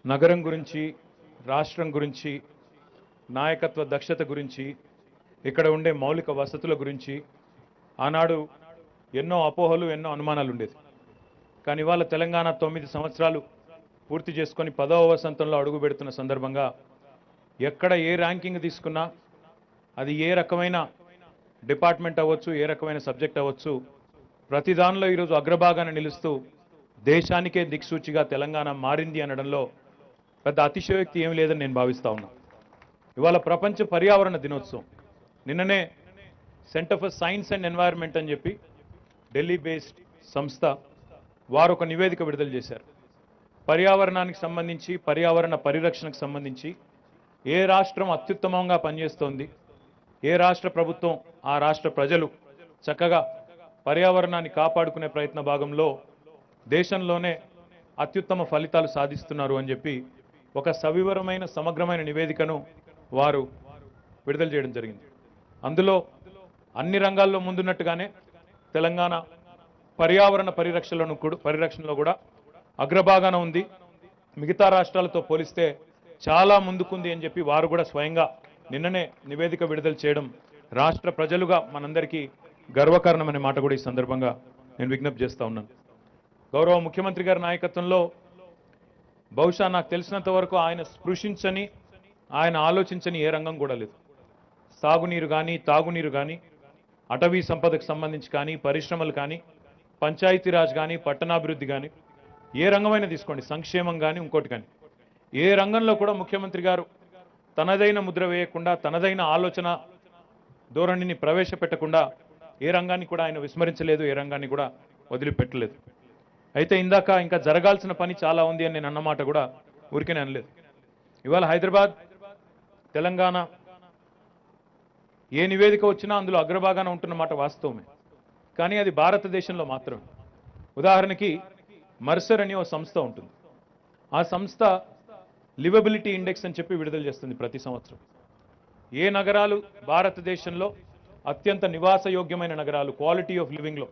నగరం గురించి, రాష్ట్రం గురించి, నాయకత్వ దక్షత గురించి, ఇక్కడ ఉండే మౌలిక వసతుల గురించి ఆనాడు ఎన్నో అపోహలు, ఎన్నో అనుమానాలు ఉండేది. కానీ ఇవాళ తెలంగాణ 9 సంవత్సరాలు పూర్తి చేసుకొని 10వ వసంతంలో అడుగు పెడుతున్న సందర్భంగా ఎక్కడ ఏ ర్యాంకింగ్ తీసుకున్నా, అది ఏ రకమైన డిపార్ట్మెంట్ అవ్వచ్చు, ఏ రకమైన సబ్జెక్ట్ అవ్వచ్చు, ప్రతి దానిలో ఈరోజు అగ్రభాగాన నిలుస్తూ దేశానికే దిక్సూచిగా తెలంగాణ మారింది అనడంలో పెద్ద అతిశయోక్తి ఏమీ లేదని నేను భావిస్తా ఉన్నా. ఇవాళ ప్రపంచ పర్యావరణ దినోత్సవం. నిన్ననే centre for science and environment అని చెప్పి ఢిల్లీ బేస్డ్ సంస్థ వారు ఒక నివేదిక విడుదల చేశారు. పర్యావరణానికి సంబంధించి, పర్యావరణ పరిరక్షణకు సంబంధించి ఏ రాష్ట్రం అత్యుత్తమంగా పనిచేస్తోంది, ఏ రాష్ట్ర ప్రభుత్వం, ఆ రాష్ట్ర ప్రజలు చక్కగా పర్యావరణాన్ని కాపాడుకునే ప్రయత్న భాగంలో దేశంలోనే అత్యుత్తమ ఫలితాలు సాధిస్తున్నారు అని చెప్పి ఒక సవివరమైన, సమగ్రమైన నివేదికను వారు విడుదల చేయడం జరిగింది. అందులో అన్ని రంగాల్లో ముందున్నట్టుగానే తెలంగాణ పర్యావరణ పరిరక్షణలో కూడా అగ్రభాగాన ఉంది. మిగతా రాష్ట్రాలతో పోలిస్తే చాలా ముందుకుంది అని చెప్పి వారు కూడా స్వయంగా నిన్ననే నివేదిక విడుదల చేయడం రాష్ట్ర ప్రజలుగా మనందరికీ గర్వకారణం అనే మాట కూడా ఈ సందర్భంగా నేను విజ్ఞప్తి చేస్తా ఉన్నాను. గౌరవ ముఖ్యమంత్రి గారి నాయకత్వంలో బహుశా నాకు తెలిసినంత వరకు ఆయన స్పృశించని, ఆయన ఆలోచించని ఏ రంగం కూడా లేదు. సాగునీరు కానీ, తాగునీరు కానీ, అటవీ సంపదకు సంబంధించి కానీ, పరిశ్రమలు కానీ, పంచాయతీరాజ్ కానీ, పట్టణాభివృద్ధి కానీ, ఏ రంగమైనా తీసుకోండి, సంక్షేమం కానీ, ఇంకోటి కానీ, ఏ రంగంలో కూడా ముఖ్యమంత్రి గారు తనదైన ముద్ర వేయకుండా, తనదైన ఆలోచన ధోరణిని ప్రవేశపెట్టకుండా ఏ రంగాన్ని కూడా ఆయన విస్మరించలేదు, ఏ రంగాన్ని కూడా వదిలిపెట్టలేదు. అయితే ఇందాక ఇంకా జరగాల్సిన పని చాలా ఉంది అని నేను అన్నమాట కూడా ఊరికేనే అనలేదు. ఇవాళ హైదరాబాద్, తెలంగాణ ఏ నివేదిక వచ్చినా అందులో అగ్రభాగాన ఉంటున్నమాట వాస్తవమే. కానీ అది భారతదేశంలో మాత్రమే. ఉదాహరణకి మర్సర్ అని ఒక సంస్థ ఉంటుంది. ఆ సంస్థ లివబిలిటీ ఇండెక్స్ అని చెప్పి విడుదల చేస్తుంది ప్రతి సంవత్సరం. ఏ నగరాలు భారతదేశంలో అత్యంత నివాసయోగ్యమైన నగరాలు, క్వాలిటీ ఆఫ్ లివింగ్లో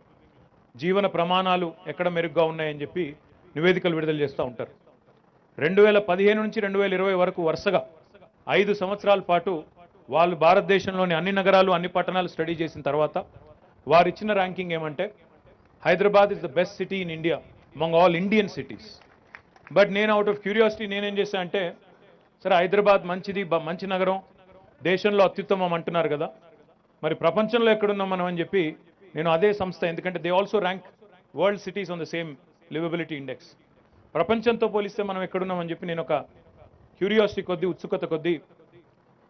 జీవన ప్రమాణాలు ఎక్కడ మెరుగ్గా ఉన్నాయని చెప్పి నివేదికలు విడుదల చేస్తూ ఉంటారు. 2015 నుంచి 2020 వరకు వరుసగా 5 సంవత్సరాల పాటు వాళ్ళు భారతదేశంలోని అన్ని నగరాలు, అన్ని పట్టణాలు స్టడీ చేసిన తర్వాత వారు ఇచ్చిన ర్యాంకింగ్ ఏమంటే Hyderabad is the best city in India among all Indian cities. But నేను అవుట్ ఆఫ్ క్యూరియాసిటీ నేనేం చేశా అంటే, సరే హైదరాబాద్ మంచిది, మంచి నగరం, దేశంలో అత్యుత్తమం అంటున్నారు కదా, మరి ప్రపంచంలో ఎక్కడున్నాం మనం అని చెప్పి నేను అదే సంస్థ, ఎందుకంటే they also rank world cities on the same liveability index, ప్రపంచంతో పోలిస్తే మనం ఎక్కడున్నామని చెప్పి నేను ఒక క్యూరియాసిటీ కొద్దీ, ఉత్సుకత కొద్దీ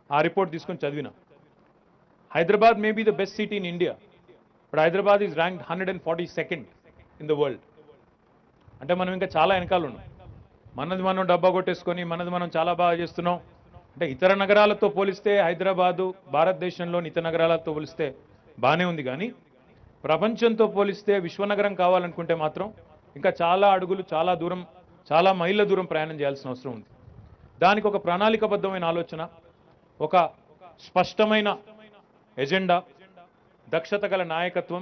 ఆ రిపోర్ట్ తీసుకొని చదివిన. Hyderabad may be the best city in India, but Hyderabad is ranked 142nd in the world. అంటే మనం ఇంకా చాలా వెనకాల ఉన్నాం. మనది మనం డబ్బా కొట్టేసుకొని మనది మనం చాలా బాగా చేస్తున్నాం అంటే ఇతర నగరాలతో పోలిస్తే హైదరాబాదు భారతదేశంలోని ఇతర నగరాలతో పోలిస్తే బాగానే ఉంది. కానీ ప్రపంచంతో పోలిస్తే విశ్వనగరం కావాలనుకుంటే మాత్రం ఇంకా చాలా అడుగులు, చాలా దూరం, చాలా మైళ్ళ దూరం ప్రయాణం చేయాల్సిన అవసరం ఉంది. దానికి ఒక ప్రణాళికబద్ధమైన ఆలోచన, ఒక స్పష్టమైన ఎజెండా, దక్షత గల నాయకత్వం,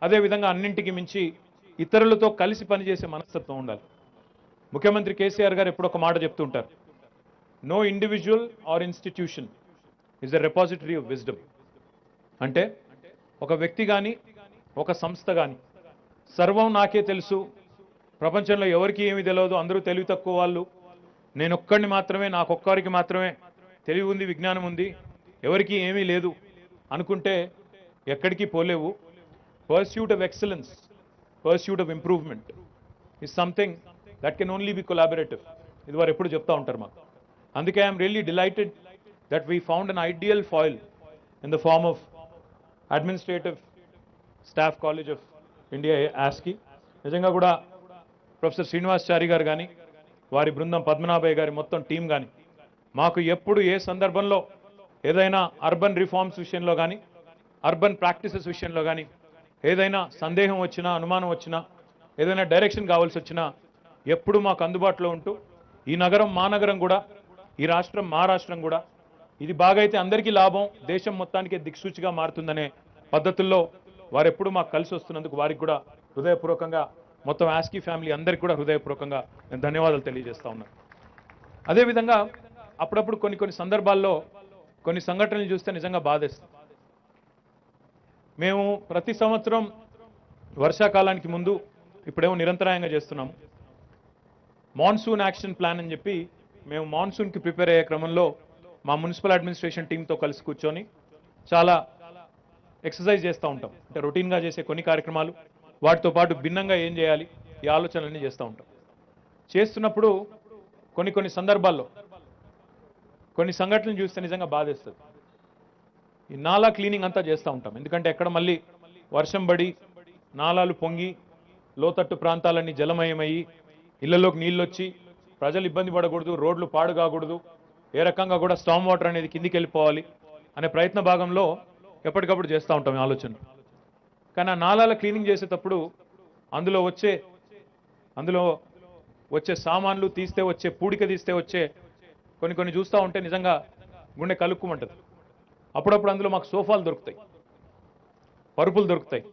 అదేవిధంగా అన్నింటికి మించి ఇతరులతో కలిసి పనిచేసే మనస్తత్వం ఉండాలి. ముఖ్యమంత్రి కేసీఆర్ గారు ఎప్పుడు ఒక మాట చెప్తుంటారు, no individual or institution is a repository of wisdom. అంటే ఒక వ్యక్తి కానీ, ఒక సంస్థ కానీ సర్వం నాకే తెలుసు, ప్రపంచంలో ఎవరికి ఏమీ తెలియదు, అందరూ తెలివి తక్కువ వాళ్ళు, నేనొక్కడిని మాత్రమే, నాకొక్కరికి మాత్రమే తెలివి ఉంది, విజ్ఞానం ఉంది, ఎవరికి ఏమీ లేదు అనుకుంటే ఎక్కడికి పోలేవు. Pursuit of excellence, pursuit of improvement is something that can only be collaborative. ఇది వారు ఎప్పుడు చెప్తా ఉంటారు మాకు. అందుకే I'm really delighted that we found an ideal foil in the form of administrative staff college of India, ASCI. నిజంగా కూడా professor Srinivasachari గారు కానీ, వారి బృందం, పద్మనాభయ్య గారి మొత్తం టీం కానీ మాకు ఎప్పుడు ఏ సందర్భంలో ఏదైనా అర్బన్ రిఫార్మ్స్ విషయంలో కానీ, అర్బన్ ప్రాక్టీసెస్ విషయంలో కానీ ఏదైనా సందేహం వచ్చినా, అనుమానం వచ్చినా, ఏదైనా డైరెక్షన్ కావాల్సి వచ్చినా ఎప్పుడు మాకు అందుబాటులో ఉంటూ ఈ నగరం, మా నగరం కూడా ఈ రాష్ట్రం మా రాష్ట్రం కూడా ఇది బాగైతే అందరికీ లాభం, దేశం మొత్తానికి దిక్సూచిగా మారుతుందనే పద్ధతుల్లో వారు ఎప్పుడు మాకు కలిసి వస్తున్నందుకు వారికి కూడా హృదయపూర్వకంగా మొత్తం ఆస్కీ ఫ్యామిలీ అందరికీ కూడా హృదయపూర్వకంగా నేను ధన్యవాదాలు తెలియజేస్తా ఉన్నాను. అదేవిధంగా అప్పుడప్పుడు కొన్ని సందర్భాల్లో కొన్ని సంఘటనలు చూస్తే నిజంగా బాధేస్తుంది. మేము ప్రతి సంవత్సరం వర్షాకాలానికి ముందు ఇప్పుడేమో నిరంతరాయంగా చేస్తున్నాము మాన్సూన్ యాక్షన్ ప్లాన్ అని చెప్పి మేము మాన్సూన్కి ప్రిపేర్ అయ్యే క్రమంలో మా మున్సిపల్ అడ్మినిస్ట్రేషన్ టీంతో కలిసి కూర్చొని చాలా ఎక్సర్సైజ్ చేస్తూ ఉంటాం. అంటే రొటీన్గా చేసే కొన్ని కార్యక్రమాలు వాటితో పాటు భిన్నంగా ఏం చేయాలి ఈ ఆలోచనలన్నీ చేస్తూ ఉంటాం. చేస్తున్నప్పుడు కొన్ని సందర్భాల్లో కొన్ని సంఘటనలు చూస్తే నిజంగా బాధేస్తుంది. ఈ నాలా క్లీనింగ్ అంతా చేస్తూ ఉంటాం. ఎందుకంటే ఎక్కడ మళ్ళీ వర్షం పడి నాలాలు పొంగి లోతట్టు ప్రాంతాలన్నీ జలమయమయ్యి ఇళ్లలోకి నీళ్ళు వచ్చి ప్రజలు ఇబ్బంది పడకూడదు, రోడ్లు పాడు కాకూడదు, ఏ రకంగా కూడా స్టామ్ వాటర్ అనేది కిందికి వెళ్ళిపోవాలి అనే ప్రయత్న భాగంలో ఎప్పటికప్పుడు చేస్తూ ఉంటాం ఆలోచన. కానీ ఆ నాలాల క్లీనింగ్ చేసేటప్పుడు అందులో వచ్చే సామాన్లు తీస్తే వచ్చే పూడిక తీస్తే వచ్చే కొన్ని చూస్తూ ఉంటే నిజంగా గుండె కలుక్కుమంటది. అప్పుడప్పుడు అందులో మాకు సోఫాలు దొరుకుతాయి, పరుపులు దొరుకుతాయి,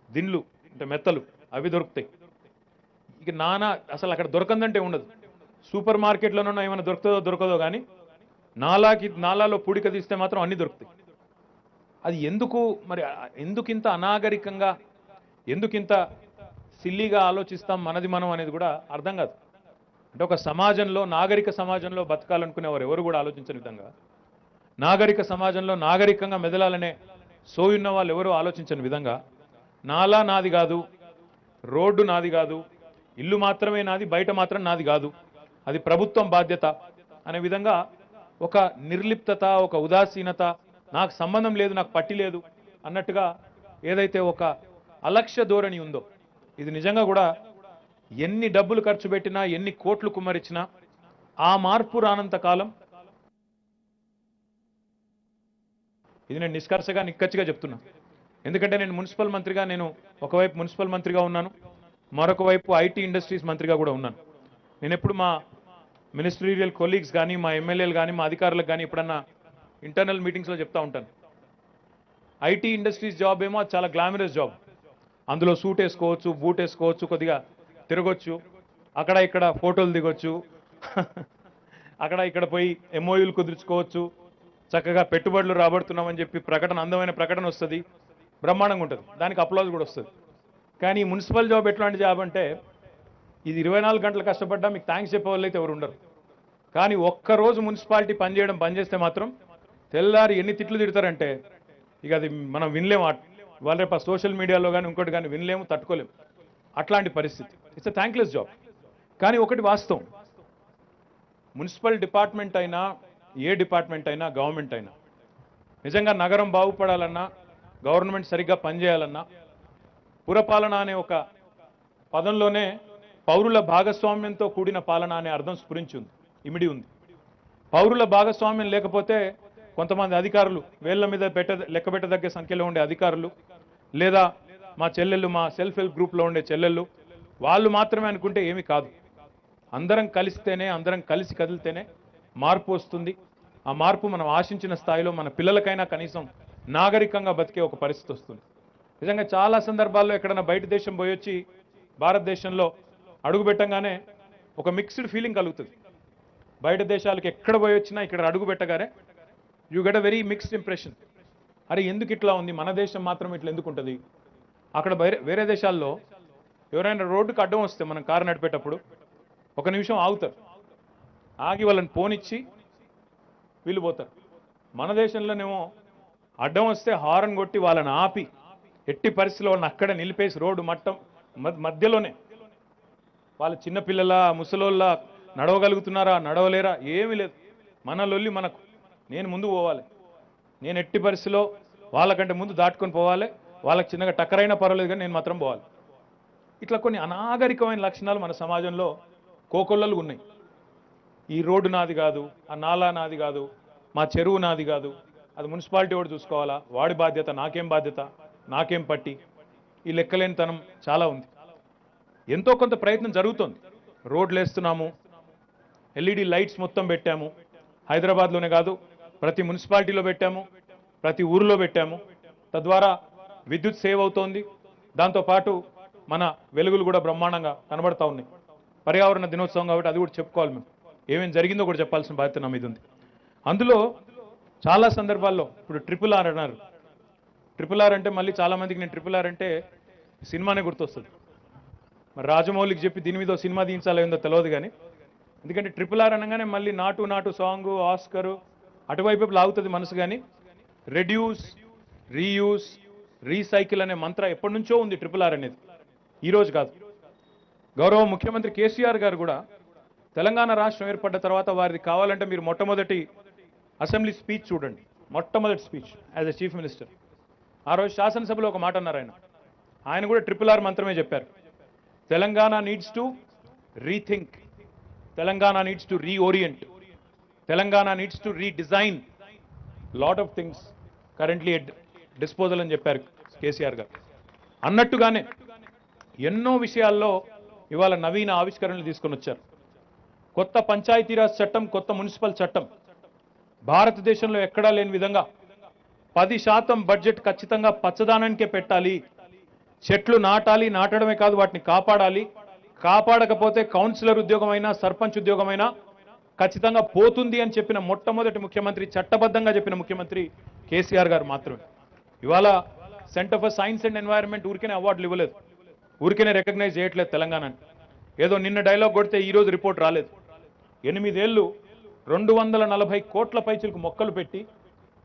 దిండ్లు అంటే మెత్తలు అవి దొరుకుతాయి. ఇక అసలు అక్కడ దొరకందంటే ఉండదు. సూపర్ మార్కెట్లోనూ ఏమైనా దొరకదో కానీ నాలాలో పూడిక తీస్తే మాత్రం అన్నీ దొరుకుతాయి. అది ఎందుకింత అనాగరికంగా ఎందుకింత సిల్లీగా ఆలోచిస్తాం మనది మనం అనేది కూడా అర్థం కాదు. అంటే ఒక సమాజంలో నాగరిక సమాజంలో బతకాలనుకునేవారు ఎవరు కూడా ఆలోచించని విధంగా, నాగరిక సమాజంలో నాగరికంగా మెదలాలనే సోయున్న వాళ్ళు ఎవరు ఆలోచించని విధంగా నాలా నాది కాదు, రోడ్డు నాది కాదు, ఇల్లు మాత్రమే నాది, బయట మాత్రం నాది కాదు, అది ప్రభుత్వం బాధ్యత అనే విధంగా ఒక నిర్లిప్తత, ఒక ఉదాసీనత, నాకు సంబంధం లేదు, నాకు పట్టి లేదు అన్నట్టుగా ఏదైతే ఒక అలక్ష్య ధోరణి ఉందో ఇది నిజంగా కూడా ఎన్ని డబ్బులు ఖర్చు పెట్టినా ఎన్ని కోట్లు కుమ్మరించినా ఆ మార్పు రానంత కాలం ఇది నేను నిష్కర్షగా నిక్కచ్చిగా చెప్తున్నా. ఎందుకంటే నేను మున్సిపల్ మంత్రిగా ఒకవైపు మున్సిపల్ మంత్రిగా ఉన్నాను, మరొక వైపు ఐటీ ఇండస్ట్రీస్ మంత్రిగా కూడా ఉన్నాను. నేను ఎప్పుడు మా మినిస్ట్రీరియల్ కొలీగ్స్ కానీ మా ఎమ్మెల్యేలు కానీ మా అధికారులకు కానీ ఎప్పుడన్నా ఇంటర్నల్ మీటింగ్స్లో చెప్తా ఉంటాను, ఐటీ ఇండస్ట్రీస్ జాబ్ ఏమో అది చాలా గ్లామరస్ జాబ్. అందులో సూట్ వేసుకోవచ్చు, బూట్ వేసుకోవచ్చు, కొద్దిగా తిరగొచ్చు, అక్కడ ఇక్కడ ఫోటోలు దిగొచ్చు, అక్కడ ఇక్కడ పోయి ఎంఓయూలు కుదుర్చుకోవచ్చు, చక్కగా పెట్టుబడులు రాబడుతున్నామని చెప్పి అందమైన ప్రకటన వస్తుంది, బ్రహ్మాండంగా ఉంటుంది, దానికి అప్లాజ్ కూడా వస్తుంది. కానీ మున్సిపల్ జాబ్ ఎట్లాంటి జాబ్ అంటే ఇది 24 గంటలు కష్టపడ్డా మీకు థ్యాంక్స్ చెప్పే వాళ్ళు అయితే ఎవరు ఉండరు. కానీ ఒక్కరోజు మున్సిపాలిటీ పనిచేస్తే మాత్రం తెల్లారి ఎన్ని తిట్లు తిడతారంటే ఇక అది మనం వినలేము. వాళ్ళ రేపు సోషల్ మీడియాలో కానీ ఇంకోటి కానీ వినలేము, తట్టుకోలేము. అట్లాంటి పరిస్థితి. It's a thankless job. కానీ ఒకటి వాస్తవం, మున్సిపల్ డిపార్ట్మెంట్ అయినా ఏ డిపార్ట్మెంట్ అయినా గవర్నమెంట్ అయినా నిజంగా నగరం బాగుపడాలన్నా గవర్నమెంట్ సరిగ్గా పనిచేయాలన్నా పురపాలన అనే ఒక పదంలోనే పౌరుల భాగస్వామ్యంతో కూడిన పాలన అనే అర్థం స్ఫురించింది, ఇమిడి ఉంది. పౌరుల భాగస్వామ్యం లేకపోతే కొంతమంది అధికారులు వేళ్ల మీద లెక్క పెట్టదగ్గ సంఖ్యలో ఉండే అధికారులు లేదా మా చెల్లెళ్ళు, మా సెల్ఫ్ హెల్ప్ గ్రూప్లో ఉండే చెల్లెళ్ళు వాళ్ళు మాత్రమే అనుకుంటే ఏమీ కాదు. అందరం కలిస్తేనే, అందరం కలిసి కదిలితేనే మార్పు వస్తుంది. ఆ మార్పు మనం ఆశించిన స్థాయిలో మన పిల్లలకైనా కనీసం నాగరికంగా బతికే ఒక పరిస్థితి వస్తుంది. నిజంగా చాలా సందర్భాల్లో ఎక్కడైనా బయట దేశం పోయొచ్చి భారతదేశంలో అడుగు పెట్టంగానే ఒక మిక్స్డ్ ఫీలింగ్ కలుగుతుంది. బయట దేశాలకు ఎక్కడ పోయొచ్చినా ఇక్కడ అడుగు పెట్టగానే you get a very mixed impression. అరే ఎందుకు ఇట్లా ఉంది, మన దేశం మాత్రం ఇట్లా ఎందుకు ఉంటుంది? అక్కడ వేరే దేశాల్లో ఎవరైనా రోడ్డుకు అడ్డం వస్తే మనం కారు నడిపేటప్పుడు ఒక నిమిషం ఆగుతారు, ఆగి వాళ్ళని పోనిచ్చి వీళ్ళు పోతారు. మన దేశంలోనేమో అడ్డం వస్తే హారన్ కొట్టి వాళ్ళని ఆపి ఎట్టి పరిస్థితుల్లో వాళ్ళని అక్కడ నిలిపేసి రోడ్డు మధ్యలోనే వాళ్ళ చిన్నపిల్లల ముసలోళ్ళ నడవగలుగుతున్నారా నడవలేరా ఏమీ లేదు, మన లొల్లి మనకు, నేను ముందు పోవాలి, నేను ఎట్టి పరిస్థితిలో వాళ్ళకంటే ముందు దాటుకొని పోవాలి, వాళ్ళకి చిన్నగా టక్కరైనా పర్వాలేదు కానీ నేను మాత్రం పోవాలి. ఇట్లా కొన్ని అనాగరికమైన లక్షణాలు మన సమాజంలో కోకొల్లలు ఉన్నాయి. ఈ రోడ్డు నాది కాదు, ఆ నాలా నాది కాదు, మా చెరువు నాది కాదు, అది మున్సిపాలిటీ వాడు చూసుకోవాలా, వాడి బాధ్యత, నాకేం బాధ్యత, నాకేం పట్టి, ఈ లెక్కలేనితనం చాలా ఉంది. ఎంతో కొంత ప్రయత్నం జరుగుతుంది. రోడ్లు వేస్తున్నాము, ఎల్ఈడి లైట్స్ మొత్తం పెట్టాము. హైదరాబాద్లోనే కాదు, ప్రతి మున్సిపాలిటీలో పెట్టాము, ప్రతి ఊరిలో పెట్టాము. తద్వారా విద్యుత్ సేవ్ అవుతోంది. దాంతోపాటు మన వెలుగులు కూడా బ్రహ్మాండంగా కనబడతా ఉన్నాయి. పర్యావరణ దినోత్సవం కాబట్టి అది కూడా చెప్పుకోవాలి. మేము ఏమేం జరిగిందో కూడా చెప్పాల్సిన బాధ్యత నా మీద ఉంది. అందులో చాలా సందర్భాల్లో ఇప్పుడు ట్రిపుల్ ఆర్ అన్నారు. ట్రిపుల్ ఆర్ అంటే మళ్ళీ చాలామందికి నేను ట్రిపుల్ ఆర్ అంటే సినిమానే గుర్తొస్తుంది. మరి రాజమౌళికి చెప్పి దీని మీద సినిమా తీయించాలో ఏందో తెలియదు కానీ, ఎందుకంటే ట్రిపుల్ ఆర్ అనగానే మళ్ళీ నాటు నాటు సాంగు, ఆస్కరు అటువైపు లాగుతుంది మనసు. కానీ రెడ్యూస్, రీయూస్, రీసైకిల్ అనే మంత్ర ఎప్పటి నుంచో ఉంది. ట్రిపుల్ ఆర్ అనేది ఈరోజు కాదు. గౌరవ ముఖ్యమంత్రి కేసీఆర్ గారు కూడా తెలంగాణ రాష్ట్రం ఏర్పడ్డ తర్వాత వారిది కావాలంటే మీరు మొట్టమొదటి అసెంబ్లీ స్పీచ్ చూడండి. మొట్టమొదటి speech as a chief minister ఆ రోజు శాసనసభలో ఒక మాట అన్నారు. ఆయన కూడా ట్రిపుల్ ఆర్ మంత్రమే చెప్పారు. Telangana needs to rethink, Telangana needs to reorient, Telangana needs to redesign lot of things currently at disposal అని చెప్పారు కేసీఆర్ గారు. అన్నట్టుగానే ఎన్నో విషయాల్లో ఇవాళ నవీన ఆవిష్కరణలు తీసుకొని వచ్చారు. కొత్త పంచాయతీరాజ్ చట్టం, కొత్త మున్సిపల్ చట్టం, భారతదేశంలో ఎక్కడా లేని విధంగా 10% బడ్జెట్ ఖచ్చితంగా పచ్చదనానికే పెట్టాలి. చెట్లు నాటాలి, నాటడమే కాదు వాటిని కాపాడాలి. కాపాడకపోతే కౌన్సిలర్ ఉద్యోగమైనా సర్పంచ్ ఉద్యోగమైనా ఖచ్చితంగా పోతుంది అని చెప్పిన మొట్టమొదటి ముఖ్యమంత్రి, చట్టబద్ధంగా చెప్పిన ముఖ్యమంత్రి కేసీఆర్ గారు మాత్రమే. ఇవాళ centre for science and environment ఊరికేనే అవార్డులు ఇవ్వలేదు, ఊరికేనే రికగ్నైజ్ చేయట్లేదు తెలంగాణని. ఏదో నిన్న డైలాగ్ కొడితే ఈరోజు రిపోర్ట్ రాలేదు. 8 ఏళ్ళు 240 కోట్ల పైచిలకు మొక్కలు పెట్టి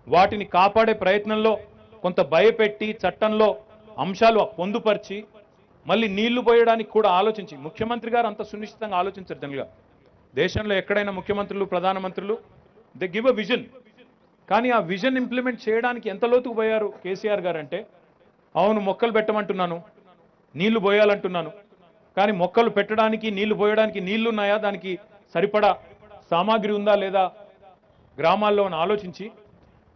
వాటిని కాపాడే ప్రయత్నంలో కొంత భయపెట్టి చట్టంలో అంశాలు పొందుపరిచి మళ్ళీ నీళ్లు పోయడానికి కూడా ఆలోచించి, ముఖ్యమంత్రి గారు అంత సునిశ్చితంగా ఆలోచించారు. జనరల్గా దేశంలో ఎక్కడైనా ముఖ్యమంత్రులు, ప్రధానమంత్రులు దే గివ్ అ విజన్, కానీ ఆ విజన్ ఇంప్లిమెంట్ చేయడానికి ఎంత లోతుకు పోయారు కేసీఆర్ గారు అంటే, అవును మొక్కలు పెట్టమంటున్నాను, నీళ్లు పోయాలంటున్నాను, కానీ మొక్కలు పెట్టడానికి నీళ్లు పోయడానికి నీళ్లున్నాయా, దానికి సరిపడా సామాగ్రి ఉందా లేదా గ్రామాల్లో అని ఆలోచించి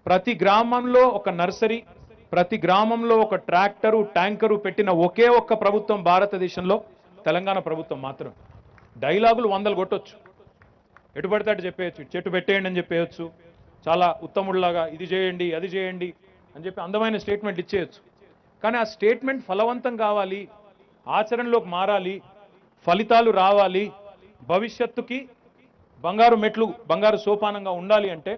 ప్రతి గ్రామంలో ఒక నర్సరీ, ప్రతి గ్రామంలో ఒక ట్రాక్టరు, ట్యాంకరు పెట్టిన ఒకే ఒక్క ప్రభుత్వం భారతదేశంలో తెలంగాణ ప్రభుత్వం మాత్రం. డైలాగులు 100 కొట్టొచ్చు, ఎటు పడితే అటు చెప్పేయచ్చు, చెట్టు పెట్టేయండి అని చెప్పేయచ్చు, చాలా ఉత్తముడిలాగా ఇది చేయండి అది చేయండి అని చెప్పి అందమైన స్టేట్మెంట్ ఇచ్చేయచ్చు. కానీ ఆ స్టేట్మెంట్ ఫలవంతం కావాలి, ఆచరణలోకి మారాలి, ఫలితాలు రావాలి, భవిష్యత్తుకి బంగారు మెట్లు, బంగారు సోపానంగా ఉండాలి అంటే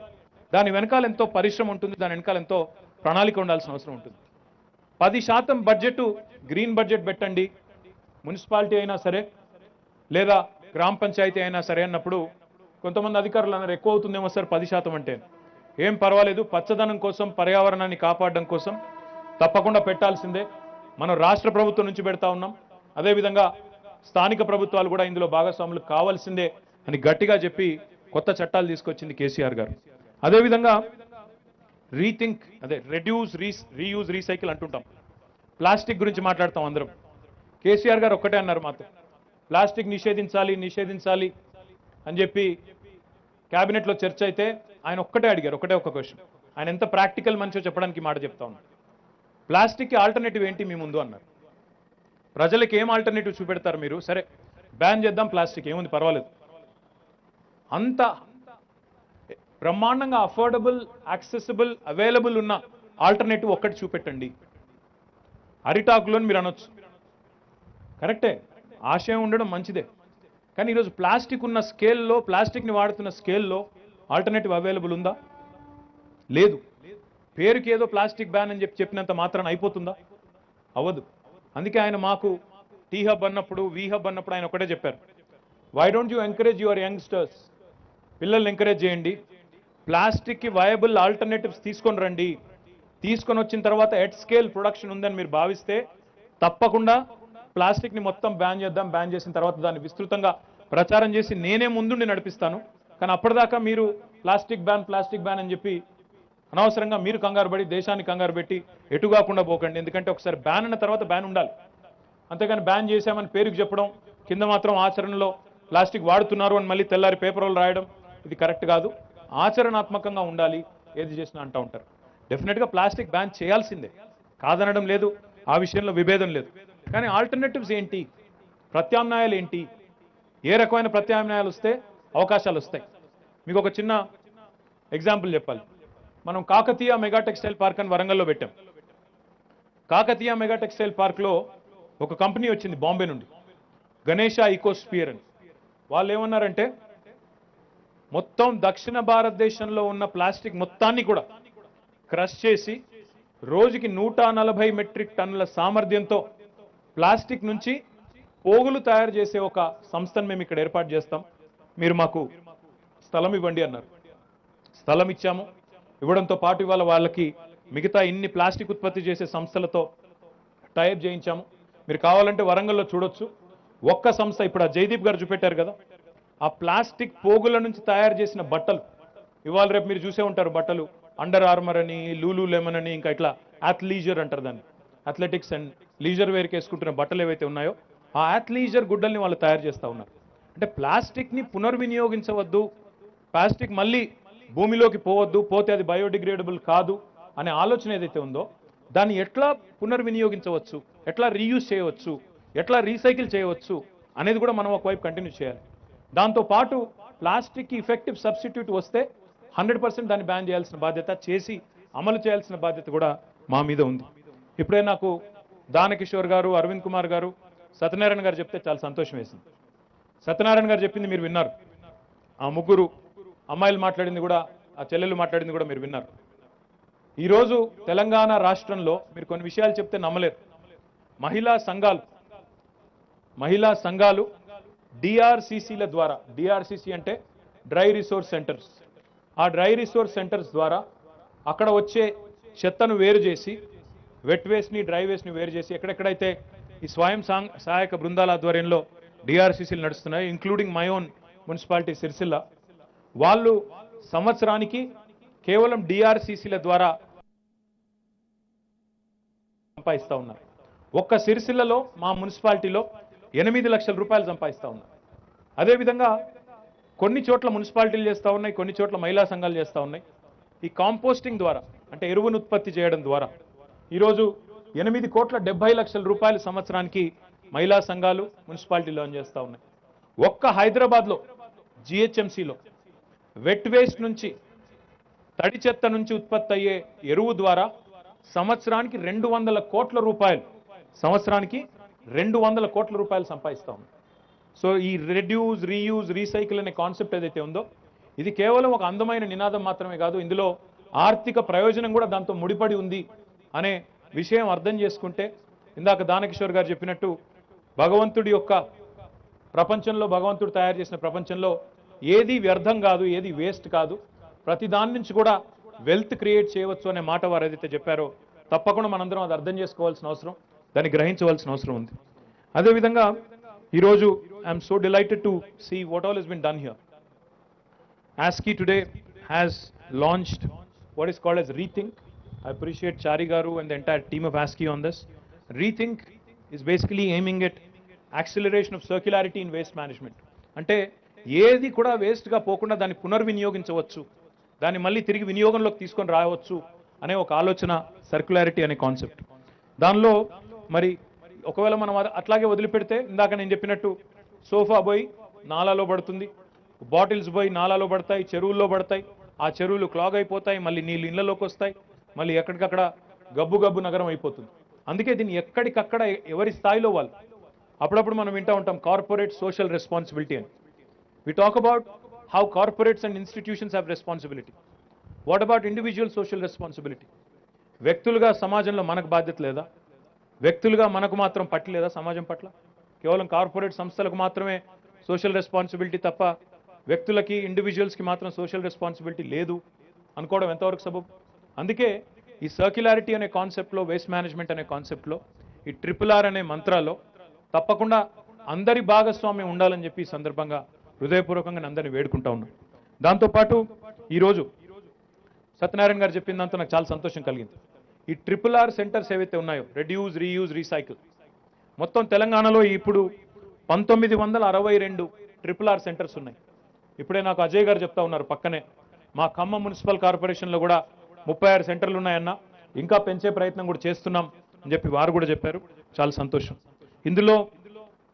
దాని వెనకాల ఎంతో పరిశ్రమ ఉంటుంది, దాని వెనకాల ఎంతో ప్రణాళిక ఉండాల్సిన అవసరం ఉంటుంది. 10% బడ్జెట్ గ్రీన్ బడ్జెట్ పెట్టండి, మున్సిపాలిటీ అయినా సరే లేదా గ్రామ పంచాయతీ అయినా సరే అన్నప్పుడు కొంతమంది అధికారులు అన్నారు ఎక్కువ అవుతుందేమో సార్ 10% అంటే. ఏం పర్వాలేదు, పచ్చదనం కోసం, పర్యావరణాన్ని కాపాడడం కోసం తప్పకుండా పెట్టాల్సిందే. మనం రాష్ట్ర ప్రభుత్వం నుంచి పెడతా ఉన్నాం, అదేవిధంగా స్థానిక ప్రభుత్వాలు కూడా ఇందులో భాగస్వాములు కావాల్సిందే అని గట్టిగా చెప్పి కొత్త చట్టాలు తీసుకొచ్చింది కేసీఆర్ గారు. అదేవిధంగా రీథింక్, అదే రెడ్యూస్, రీయూజ్, రీసైకిల్ అంటుంటాం. ప్లాస్టిక్ గురించి మాట్లాడతాం అందరం. కేసీఆర్ గారు ఒక్కటే అన్నారు మాతో, ప్లాస్టిక్ నిషేధించాలి నిషేధించాలి అని చెప్పి క్యాబినెట్లో చర్చ అయితే ఆయన ఒక్కటే అడిగారు, ఒకటే ఒక క్వశ్చన్. ఆయన ఎంత ప్రాక్టికల్ మనిషో చెప్పడానికి మాట చెప్తా ఉన్నారు. ప్లాస్టిక్కి ఆల్టర్నేటివ్ ఏంటి మీ ముందు అన్నారు. ప్రజలకు ఏం ఆల్టర్నేటివ్ చూపెడతారు మీరు? సరే బ్యాన్ చేద్దాం ప్లాస్టిక్, ఏముంది పర్వాలేదు. అంత బ్రహ్మాండంగా అఫోర్డబుల్, యాక్సెసిబుల్, అవైలబుల్ ఉన్న ఆల్టర్నేటివ్ ఒక్కటి చూపెట్టండి. అరిటాకులోని మీరు అనొచ్చు, కరెక్టే, ఆశయం ఉండడం మంచిదే. కానీ ఈరోజు ప్లాస్టిక్ ఉన్న స్కేల్లో, ప్లాస్టిక్ని వాడుతున్న స్కేల్లో ఆల్టర్నేటివ్ అవైలబుల్ ఉందా? లేదు. పేరుకి ఏదో ప్లాస్టిక్ బ్యాన్ అని చెప్పినంత మాత్రాన అయిపోతుందా? అవ్వదు. అందుకే ఆయన మాకు టీ హబ్ అన్నప్పుడు, వి హబ్ అన్నప్పుడు ఆయన ఒకటే చెప్పారు, why don't you encourage your youngsters, పిల్లల్ని ఎంకరేజ్ చేయండి, ప్లాస్టిక్కి వయబుల్ ఆల్టర్నేటివ్స్ తీసుకొని రండి, తీసుకొని వచ్చిన తర్వాత ఎట్ స్కేల్ ప్రొడక్షన్ ఉందని మీరు భావిస్తే తప్పకుండా ప్లాస్టిక్ని మొత్తం బ్యాన్ చేద్దాం, బ్యాన్ చేసిన తర్వాత దాన్ని విస్తృతంగా ప్రచారం చేసి నేనే ముందుండి నడిపిస్తాను. కానీ అప్పటిదాకా మీరు ప్లాస్టిక్ బ్యాన్ అని చెప్పి అనవసరంగా మీరు కంగారు పడి దేశాన్ని కంగారు పెట్టి ఎటు కాకుండా పోకండి. ఎందుకంటే ఒకసారి బ్యాన్ అన్న తర్వాత బ్యాన్ ఉండాలి, అంతేగాని బ్యాన్ చేశామని పేరుకి చెప్పడం, కింద మాత్రం ఆచరణలో ప్లాస్టిక్ వాడుతున్నారు అని మళ్ళీ తెల్లారి పేపర్లు రాయడం, ఇది కరెక్ట్ కాదు. ఆచరణాత్మకంగా ఉండాలి ఏది చేసినా అంటూ ఉంటారు. డెఫినెట్గా ప్లాస్టిక్ బ్యాన్ చేయాల్సిందే, కాదనడం లేదు, ఆ విషయంలో విభేదం లేదు. కానీ ఆల్టర్నేటివ్స్ ఏంటి, ప్రత్యామ్నాయాలు ఏంటి, ఏ రకమైన ప్రత్యామ్నాయాలు వస్తే అవకాశాలు వస్తాయి. మీకు ఒక చిన్న ఎగ్జాంపుల్ చెప్పాలి. మనం కాకతీయ మెగా టెక్స్టైల్ పార్క్ అని వరంగల్లో పెట్టాం. కాకతీయ మెగా టెక్స్టైల్ పార్క్లో ఒక కంపెనీ వచ్చింది బాంబే నుండి, గణేష ఈకోస్పియర్ అని. వాళ్ళు ఏమన్నారంటే మొత్తం దక్షిణ భారతదేశంలో ఉన్న ప్లాస్టిక్ మొత్తాన్ని కూడా క్రష్ చేసి రోజుకి 140 మెట్రిక్ టన్నుల సామర్థ్యంతో ప్లాస్టిక్ నుంచి పోగులు తయారు చేసే ఒక సంస్థను మేము ఇక్కడ ఏర్పాటు చేస్తాం, మీరు మాకు స్థలం ఇవ్వండి అన్నారు. స్థలం ఇచ్చాము. ఇవ్వడంతో పాటు ఇవాళ వాళ్ళకి మిగతా ఇన్ని ప్లాస్టిక్ ఉత్పత్తి చేసే సంస్థలతో టైప్ చేయించాము. మీరు కావాలంటే వరంగల్లో చూడొచ్చు. ఒక్క సంస్థ ఇప్పుడు ఆ జయదీప్ గారు చూపెట్టారు కదా, ఆ ప్లాస్టిక్ పోగుల నుంచి తయారు చేసిన బట్టలు ఇవాళ రేపు మీరు చూసే ఉంటారు. బట్టలు అండర్ ఆర్మర్ అని, లూలు లెమన్ అని, ఇంకా ఇట్లా అథ్లీజర్ అంటారు దాన్ని, అథ్లెటిక్స్ అండ్ లీజర్ వేర్కి వేసుకుంటున్న బట్టలు ఏవైతే ఉన్నాయో ఆ అథ్లీజర్ గుడ్డల్ని వాళ్ళు తయారు చేస్తూ ఉన్నారు. అంటే ప్లాస్టిక్ని పునర్వినియోగించవద్దు, ప్లాస్టిక్ మళ్ళీ భూమిలోకి పోవద్దు, పోతే అది బయోడిగ్రేడబుల్ కాదు అనే ఆలోచన ఏదైతే ఉందో దాన్ని ఎట్లా పునర్వినియోగించవచ్చు, ఎట్లా రీయూజ్ చేయవచ్చు, ఎట్లా రీసైకిల్ చేయవచ్చు అనేది కూడా మనం ఒకవైపు కంటిన్యూ చేయాలి. దాంతోపాటు ప్లాస్టిక్కి ఇఫెక్టివ్ సబ్స్టిట్యూట్ వస్తే 100% దాన్ని బ్యాన్ చేయాల్సిన బాధ్యత, చేసి అమలు చేయాల్సిన బాధ్యత కూడా మా మీద ఉంది. ఇప్పుడే నాకు దానకిషోర్ గారు, అరవింద్ కుమార్ గారు, సత్యనారాయణ గారు చెప్తే చాలా సంతోషం వేసింది. సత్యనారాయణ గారు చెప్పింది మీరు విన్నారు, ఆ ముగ్గురు అమ్మాయిలు మాట్లాడింది కూడా, ఆ చెల్లెలు మాట్లాడింది కూడా మీరు విన్నారు. ఈరోజు తెలంగాణ రాష్ట్రంలో మీరు కొన్ని విషయాలు చెప్తే నమ్మలేరు. మహిళా సంఘాలు డిఆర్సిసిల ద్వారా, డిఆర్సిసి అంటే డ్రై రిసోర్స్ సెంటర్స్, ఆ డ్రై రిసోర్స్ సెంటర్స్ ద్వారా అక్కడ వచ్చే చెత్తను వేరు చేసి, వెట్ వేస్ట్ని డ్రై వేస్ట్ని వేరు చేసి, ఎక్కడెక్కడైతే ఈ స్వయం సహాయక బృందాల ఆధ్వర్యంలో డిఆర్సిసిలు నడుస్తున్నాయి, including my own municipality Sircilla, వాళ్ళు సంవత్సరానికి కేవలం డిఆర్సిసిల ద్వారా సంపాదిస్తూ ఉన్నారు. ఒక్క సిరిసిల్లలో మా మున్సిపాలిటీలో 8 లక్షల రూపాయలు సంపాదిస్తూ ఉన్నారు. అదేవిధంగా కొన్ని చోట్ల మున్సిపాలిటీలు చేస్తూ ఉన్నాయి, కొన్ని చోట్ల మహిళా సంఘాలు చేస్తూ ఉన్నాయి. ఈ కాంపోస్టింగ్ ద్వారా, అంటే ఎరువును ఉత్పత్తి చేయడం ద్వారా ఈరోజు 8,70,00,000 రూపాయలు సంవత్సరానికి మహిళా సంఘాలు మున్సిపాలిటీలో చేస్తూ ఉన్నాయి. ఒక్క హైదరాబాద్లో జిహెచ్ఎంసీలో వెట్ వేస్ట్ నుంచి, తడి చెత్త నుంచి ఉత్పత్తి అయ్యే ఎరువు ద్వారా సంవత్సరానికి 200 కోట్ల రూపాయలు, సంవత్సరానికి 200 కోట్ల రూపాయలు సంపాదిస్తూ ఉంది. సో ఈ రెడ్యూస్, రీయూజ్, రీసైకిల్ అనే కాన్సెప్ట్ ఏదైతే ఉందో ఇది కేవలం ఒక అందమైన నినాదం మాత్రమే కాదు, ఇందులో ఆర్థిక ప్రయోజనం కూడా దాంతో ముడిపడి ఉంది అనే విషయం అర్థం చేసుకుంటే, ఇందాక దానకిషోర్ గారు చెప్పినట్టు భగవంతుడి యొక్క ప్రపంచంలో, భగవంతుడు తయారు చేసిన ప్రపంచంలో ఏది వ్యర్థం కాదు, ఏది వేస్ట్ కాదు, ప్రతి దాని నుంచి కూడా వెల్త్ క్రియేట్ చేయవచ్చు అనే మాట వారు ఏదైతే చెప్పారో తప్పకుండా మనందరం అది అర్థం చేసుకోవాల్సిన అవసరం, దాన్ని గ్రహించవలసిన అవసరం ఉంది. అదేవిధంగా ఈరోజు I'm so delighted to see what all has been done here. ASCII today has launched what is called as Rethink. I appreciate Chari Garu and the entire team of ASCII on this. Rethink is basically aiming at acceleration of circularity in waste management. అంటే ఏది కూడా వేస్ట్గా పోకుండా దాన్ని పునర్వినియోగించవచ్చు, దాన్ని మళ్ళీ తిరిగి వినియోగంలోకి తీసుకొని రావచ్చు అనే ఒక ఆలోచన, సర్క్యులారిటీ అనే కాన్సెప్ట్. దానిలో మరి ఒకవేళ మనం అట్లాగే వదిలిపెడితే, ఇందాక నేను చెప్పినట్టు సోఫా పోయి నాలాలో పడుతుంది, బాటిల్స్ పోయి నాలాలో పడతాయి, చెరువుల్లో పడతాయి, ఆ చెరువులు క్లాగ్ అయిపోతాయి, మళ్ళీ నీళ్ళు ఇళ్లలోకి వస్తాయి, మళ్ళీ ఎక్కడికక్కడ గబ్బు నగరం అయిపోతుంది. అందుకే దీన్ని ఎక్కడికక్కడ ఎవరి స్థాయిలో వాళ్ళు, అప్పుడప్పుడు మనం వింటూ ఉంటాం కార్పొరేట్ సోషల్ రెస్పాన్సిబిలిటీ అని. We talk about how corporates and institutions have responsibility. What about individual social responsibility? వ్యక్తులుగా సమాజంలో మనకు బాధ్యత లేదా? వ్యక్తులుగా మనకు మాత్రం పట్ల లేదా సమాజం పట్ల? కేవలం కార్పొరేట్ సంస్థలకు మాత్రమే సోషల్ రెస్పాన్సిబిలిటీ తప్ప వ్యక్తులకి, ఇండివిజువల్స్కి మాత్రం సోషల్ రెస్పాన్సిబిలిటీ లేదు అనుకోవడం ఎంతవరకు సబబు? అందుకే ఈ సర్క్యులారిటీ అనే కాన్సెప్ట్లో, వేస్ట్ మేనేజ్మెంట్ అనే కాన్సెప్ట్లో, ఈ RRR అనే మంత్రాల్లో తప్పకుండా అందరి భాగస్వామ్యం ఉండాలని చెప్పి ఈ సందర్భంగా హృదయపూర్వకంగా అందరినీ వేడుకుంటా ఉన్నాం. దాంతోపాటు ఈరోజు సత్యనారాయణ గారు చెప్పిన దాంతో నాకు చాలా సంతోషం కలిగింది. ఈ RRR సెంటర్స్ ఏవైతే ఉన్నాయో, రెడ్యూస్, రీయూజ్, రీసైకిల్, మొత్తం తెలంగాణలో ఇప్పుడు 1962 RRR సెంటర్స్ ఉన్నాయి. ఇప్పుడే నాకు అజయ్ గారు చెప్తా ఉన్నారు, పక్కనే మా ఖమ్మం మున్సిపల్ కార్పొరేషన్లో కూడా 36 సెంటర్లు ఉన్నాయన్న, ఇంకా పెంచే ప్రయత్నం కూడా చేస్తున్నాం అని చెప్పి వారు కూడా చెప్పారు. చాలా సంతోషం. ఇందులో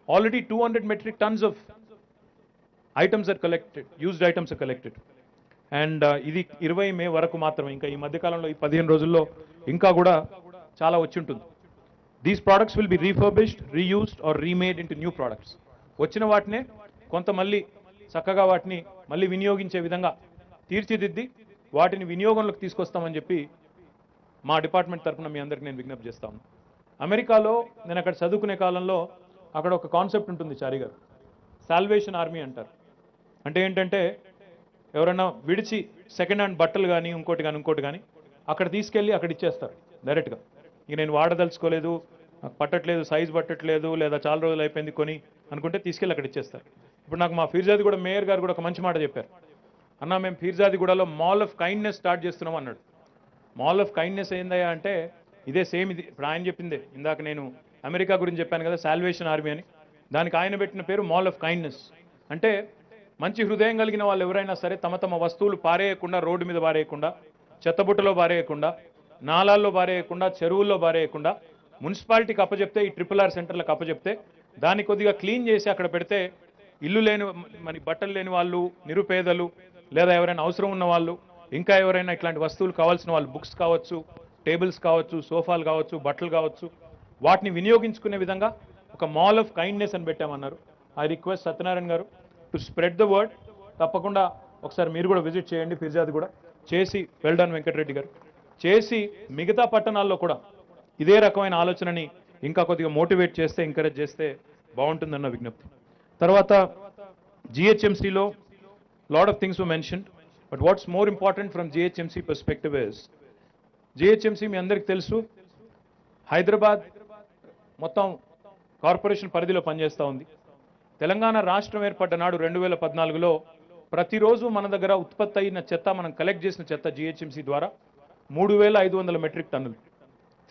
already 200 metric tonnes of items are collected, used items are collected. And ఇది 20 మే వరకు మాత్రమే, ఇంకా ఈ మధ్యకాలంలో ఈ 15 రోజుల్లో ఇంకా కూడా చాలా వచ్చి ఉంటుంది. These products will be refurbished, reused or remade into new products. వచ్చిన వాటినే కొంత మళ్ళీ చక్కగా వాటిని మళ్ళీ వినియోగించే విధంగా తీర్చిదిద్ది వాటిని వినియోగంలోకి తీసుకొస్తామని చెప్పి మా డిపార్ట్మెంట్ తరఫున మీ అందరికీ నేను విజ్ఞప్తి చేస్తాను. అమెరికాలో నేను అక్కడ చదువుకునే కాలంలో అక్కడ ఒక కాన్సెప్ట్ ఉంటుంది చారి గారు, సాల్వేషన్ ఆర్మీ అంటారు. అంటే ఏంటంటే ఎవరైనా విడిచి సెకండ్ హ్యాండ్ బట్టలు కానీ ఇంకోటి కానీ అక్కడ తీసుకెళ్ళి అక్కడ ఇచ్చేస్తారు డైరెక్ట్గా. ఇక నేను వాడదలుచుకోలేదు, నాకు పట్టట్లేదు, సైజ్ పట్టట్లేదు, లేదా చాలా రోజులు అయిపోయింది కొని అనుకుంటే తీసుకెళ్ళి అక్కడ ఇచ్చేస్తారు. ఇప్పుడు నాకు మా ఫీర్జాదిగూడ మేయర్ గారు కూడా ఒక మంచి మాట చెప్పారు. అన్న మేము ఫీర్జాదిగూడలో మాల్ ఆఫ్ కైండ్నెస్ స్టార్ట్ చేస్తున్నాం అన్నాడు. మాల్ ఆఫ్ కైండ్నెస్ ఏందయ్యా అంటే ఇదే సేమ్ ఇది ఇప్పుడు ఆయన చెప్పిందే. ఇందాక నేను అమెరికా గురించి చెప్పాను కదా, సాల్వేషన్ ఆర్మీ అని, దానికి ఆయన పెట్టిన పేరు మాల్ ఆఫ్ కైండ్నెస్. అంటే మంచి హృదయం కలిగిన వాళ్ళు ఎవరైనా సరే తమ తమ వస్తువులు పారేయకుండా, రోడ్డు మీద పారేయకుండా, చెత్తబుట్టలో పారేయకుండా, నాలాల్లో పారేయకుండా, చెరువుల్లో పారేయకుండా మున్సిపాలిటీకి అప్పచెప్తే, ఈ RRR సెంటర్లకు అప్పచెప్తే దాన్ని కొద్దిగా క్లీన్ చేసి అక్కడ పెడితే ఇల్లు లేని, మరి బట్టలు లేని వాళ్ళు, నిరుపేదలు, లేదా ఎవరైనా అవసరం ఉన్న వాళ్ళు, ఇంకా ఎవరైనా ఇట్లాంటి వస్తువులు కావాల్సిన వాళ్ళు, బుక్స్ కావచ్చు, టేబుల్స్ కావచ్చు, సోఫాలు కావచ్చు, బట్టలు కావచ్చు, వాటిని వినియోగించుకునే విధంగా ఒక మాల్ ఆఫ్ కైండ్నెస్ అని పెట్టామన్నారు. ఐ రిక్వెస్ట్ సత్యనారాయణ గారు టు స్ప్రెడ్ ద వర్డ్. తప్పకుండా ఒకసారి మీరు కూడా విజిట్ చేయండి ఫిర్జాదిగూడ, చేసి వెల్డన్ వెంకటరెడ్డి గారు చేసి మిగతా పట్టణాల్లో కూడా ఇదే రకమైన ఆలోచనని ఇంకా కొద్దిగా మోటివేట్ చేస్తే, ఎంకరేజ్ చేస్తే బాగుంటుందన్న విజ్ఞప్తి. తర్వాత GHMCలో lot of things were mentioned, but what's more important from GHMC perspective is, GHMC మీ అందరికీ తెలుసు హైదరాబాద్ మొత్తం కార్పొరేషన్ పరిధిలో పనిచేస్తూ ఉంది. తెలంగాణ రాష్ట్రం ఏర్పడ్డ నాడు 2014లో ప్రతిరోజు మన దగ్గర ఉత్పత్తి అయిన చెత్త, మనం కలెక్ట్ చేసిన చెత్త GHMC ద్వారా 3,500 మెట్రిక్ టన్నులు,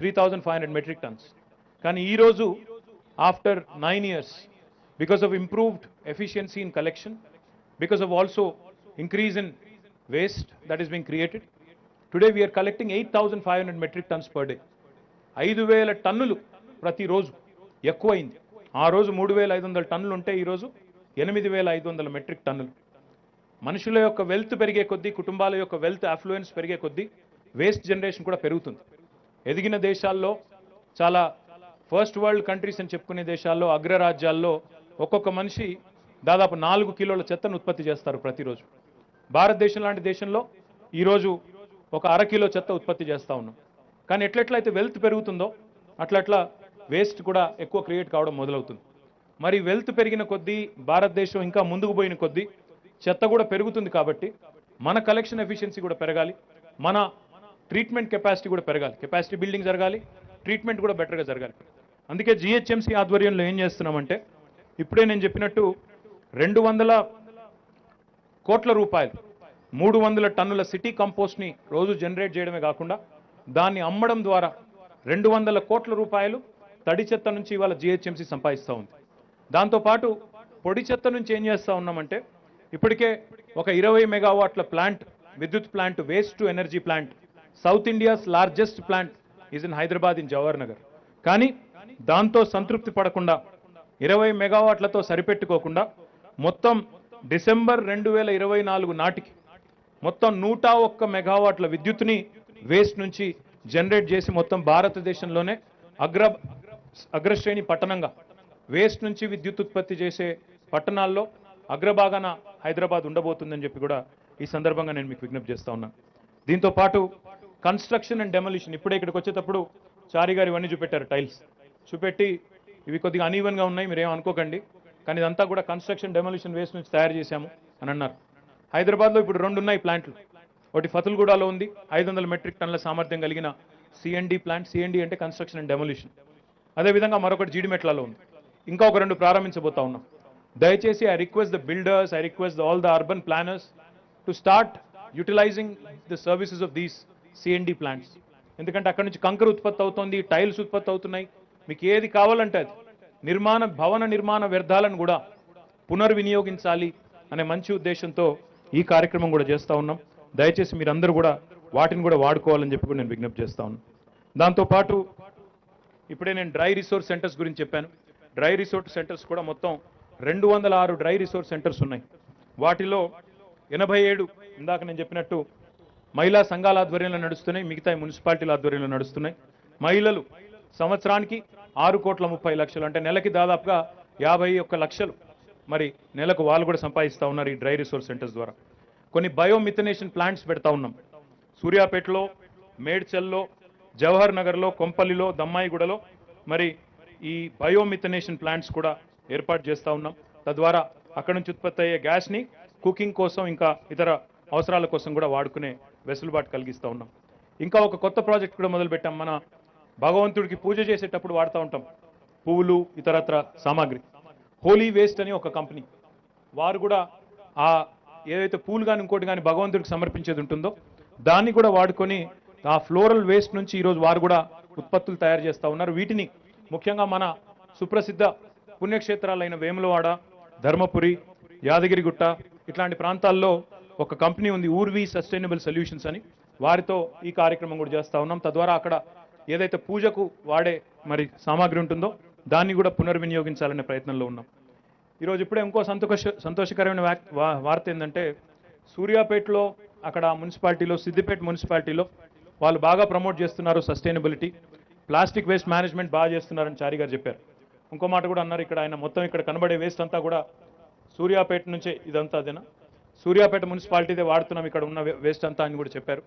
3,500 మెట్రిక్ టన్స్. కానీ ఈరోజు after 9 years, because of improved efficiency in collection, because of also increase in waste that is being created, today we're collecting 8,500 metric tonnes per day. 5,000 టన్నులు ప్రతిరోజు ఎక్కువైంది. ఆ రోజు 3,500 టన్నులు ఉంటే ఈరోజు 8,500 మెట్రిక్ టన్నులు. మనుషుల యొక్క వెల్త్ పెరిగే కొద్దీ, కుటుంబాల యొక్క వెల్త్ అఫ్లూయెన్స్ పెరిగే కొద్దీ వేస్ట్ జనరేషన్ కూడా పెరుగుతుంది. ఎదిగిన దేశాల్లో, చాలా ఫస్ట్ వరల్డ్ కంట్రీస్ అని చెప్పుకునే దేశాల్లో, అగ్రరాజ్యాల్లో ఒక్కొక్క మనిషి దాదాపు 4 కిలోల చెత్తను ఉత్పత్తి చేస్తారు ప్రతిరోజు. భారతదేశం లాంటి దేశంలో ఈరోజు ఒక 1/2 కిలో చెత్త ఉత్పత్తి చేస్తూ ఉన్నాం. కానీ ఎట్లెట్లయితే వెల్త్ పెరుగుతుందో అట్లట్లా వేస్ట్ కూడా ఎక్కువ క్రియేట్ కావడం మొదలవుతుంది. మరి వెల్త్ పెరిగిన కొద్దీ, భారతదేశం ఇంకా ముందుకు పోయిన కొద్దీ చెత్త కూడా పెరుగుతుంది. కాబట్టి మన కలెక్షన్ ఎఫిషియన్సీ కూడా పెరగాలి, మన ట్రీట్మెంట్ కెపాసిటీ కూడా పెరగాలి, కెపాసిటీ బిల్డింగ్ జరగాలి, ట్రీట్మెంట్ కూడా బెటర్గా జరగాలి. అందుకే GHMC ఆధ్వర్యంలో ఏం చేస్తున్నామంటే, ఇప్పుడే నేను చెప్పినట్టు 200 కోట్ల రూపాయలు, 300 టన్నుల సిటీ కంపోస్ట్ని రోజు జనరేట్ చేయడమే కాకుండా దాన్ని అమ్మడం ద్వారా 200 కోట్ల రూపాయలు తడి చెత్త నుంచి ఇవాళ GHMC సంపాదిస్తూ ఉంది. దాంతోపాటు పొడి చెత్త నుంచి ఏం చేస్తూ ఉన్నామంటే, ఇప్పటికే ఒక 20 మెగావాట్ల ప్లాంట్, విద్యుత్ plant, waste to energy plant, south India's largest plant is in Hyderabad in Jawahar Nagar. కానీ దాంతో సంతృప్తి పడకుండా 20 మెగావాట్లతో సరిపెట్టుకోకుండా మొత్తం డిసెంబర్ 2024 నాటికి మొత్తం 101 మెగావాట్ల విద్యుత్ని వేస్ట్ నుంచి జనరేట్ చేసి మొత్తం భారతదేశంలోనే అగ్రశ్రేణి పట్టణంగా వేస్ట్ నుంచి విద్యుత్ ఉత్పత్తి చేసే పట్టణాల్లో అగ్రభాగాన హైదరాబాద్ ఉండబోతుందని చెప్పి కూడా ఈ సందర్భంగా నేను మీకు విజ్ఞప్తి చేస్తా ఉన్నాను. దీంతో పాటు కన్స్ట్రక్షన్ అండ్ డెమోలిషన్, ఇప్పుడే ఇక్కడికి వచ్చేటప్పుడు చారి గారు ఇవన్నీ చూపెట్టారు, టైల్స్ చూపెట్టి ఇవి కొద్దిగా అనీవన్గా ఉన్నాయి, మీరేం అనుకోకండి, కానీ ఇదంతా కూడా కన్స్ట్రక్షన్ డెమోలిషన్ వేస్ట్ నుంచి తయారు చేశాము అని అన్నారు. హైదరాబాద్లో ఇప్పుడు 2 ఉన్నాయి ప్లాంట్లు. ఒకటి ఫతుల్గూడలో ఉంది, 500 మెట్రిక్ టన్నుల సామర్థ్యం కలిగిన CND ప్లాంట్, CND అంటే కన్స్ట్రక్షన్ అండ్ డెమోలిషన్. అదేవిధంగా మరొకటి జీడిమెట్లలో ఉంది. ఇంకా ఒక 2 ప్రారంభించబోతా ఉన్నాం. దయచేసి I request the builders, I request all the urban planners to start utilising the services of these CND plants. ఎందుకంటే అక్కడ నుంచి కంకర ఉత్పత్తి అవుతుంది, టైల్స్ ఉత్పత్తి అవుతున్నాయి, మీకు ఏది కావాలంటే అది. భవన నిర్మాణ వ్యర్థాలను కూడా పునర్వినియోగించాలి అనే మంచి ఉద్దేశంతో ఈ కార్యక్రమం కూడా చేస్తూ ఉన్నాం. దయచేసి మీరందరూ కూడా వాటిని కూడా వాడుకోవాలని చెప్పి కూడా నేను విజ్ఞప్తి చేస్తా ఉన్నాను. దాంతోపాటు ఇప్పుడే నేను డ్రై రిసోర్స్ సెంటర్స్ గురించి చెప్పాను. డ్రై రిసోర్స్ సెంటర్స్ కూడా మొత్తం 206 డ్రై రిసోర్స్ సెంటర్స్ ఉన్నాయి. వాటిలో 87 ఇందాక నేను చెప్పినట్టు మహిళా సంఘాల ఆధ్వర్యంలో నడుస్తున్నాయి, మిగతా మున్సిపాలిటీల ఆధ్వర్యంలో నడుస్తున్నాయి. మహిళలు సంవత్సరానికి 6,30,00,000 అంటే నెలకి దాదాపుగా 51 లక్షలు మరి నెలకు వాళ్ళు కూడా సంపాదిస్తూ ఉన్నారు ఈ డ్రై రిసోర్స్ సెంటర్స్ ద్వారా. కొన్ని బయోమిథనేషన్ ప్లాంట్స్ పెడతా ఉన్నాం. సూర్యాపేటలో, మేడ్చల్లో, జవహర్ నగర్లో, కొంపల్లిలో, దమ్మాయిగూడలో మరి ఈ బయోమిథనేషన్ ప్లాంట్స్ కూడా ఏర్పాటు చేస్తూ ఉన్నాం. తద్వారా అక్కడి నుంచి ఉత్పత్తి అయ్యే గ్యాస్ని కుకింగ్ కోసం ఇంకా ఇతర అవసరాల కోసం కూడా వాడుకునే వెసులుబాటు కలిగిస్తూ ఉన్నాం. ఇంకా ఒక కొత్త ప్రాజెక్ట్ కూడా మొదలుపెట్టాం. మన భగవంతుడికి పూజ చేసేటప్పుడు వాడుతూ ఉంటాం పువ్వులు, ఇతరత్ర సామాగ్రి. హోలీ వేస్ట్ అని ఒక కంపెనీ, వారు కూడా ఆ ఏదైతే పూలు కానీ ఇంకోటి కానీ భగవంతుడికి సమర్పించేది ఉంటుందో దాన్ని కూడా వాడుకొని ఆ ఫ్లోరల్ వేస్ట్ నుంచి ఈరోజు వారు కూడా ఉత్పత్తులు తయారు చేస్తూ ఉన్నారు. వీటిని ముఖ్యంగా మన సుప్రసిద్ధ పుణ్యక్షేత్రాలైన వేములవాడ, ధర్మపురి, యాదగిరిగుట్ట ఇట్లాంటి ప్రాంతాల్లో ఒక కంపెనీ ఉంది, ఊర్వీ సస్టైనబుల్ సొల్యూషన్స్ అని, వారితో ఈ కార్యక్రమం కూడా చేస్తూ ఉన్నాం. తద్వారా అక్కడ ఏదైతే పూజకు వాడే మరి సామాగ్రి ఉంటుందో దాన్ని కూడా పునర్వినియోగించాలనే ప్రయత్నంలో ఉన్నాం. ఈరోజు ఇప్పుడే ఇంకో సంతోషకరమైన వార్త ఏంటంటే సూర్యాపేటలో అక్కడ మున్సిపాలిటీలో, సిద్దిపేట మున్సిపాలిటీలో వాళ్ళు బాగా ప్రమోట్ చేస్తున్నారు సస్టైనబిలిటీ, ప్లాస్టిక్ వేస్ట్ మేనేజ్మెంట్ బాగా చేస్తున్నారని చారి గారు చెప్పారు. ఇంకో మాట కూడా అన్నారు, ఇక్కడ ఆయన మొత్తం ఇక్కడ కనబడే వేస్ట్ అంతా కూడా సూర్యాపేట నుంచే ఇదంతా అదేనా సూర్యాపేట మున్సిపాలిటీదే వాడుతున్నాం ఇక్కడ ఉన్న వేస్ట్ అంతా అని కూడా చెప్పారు.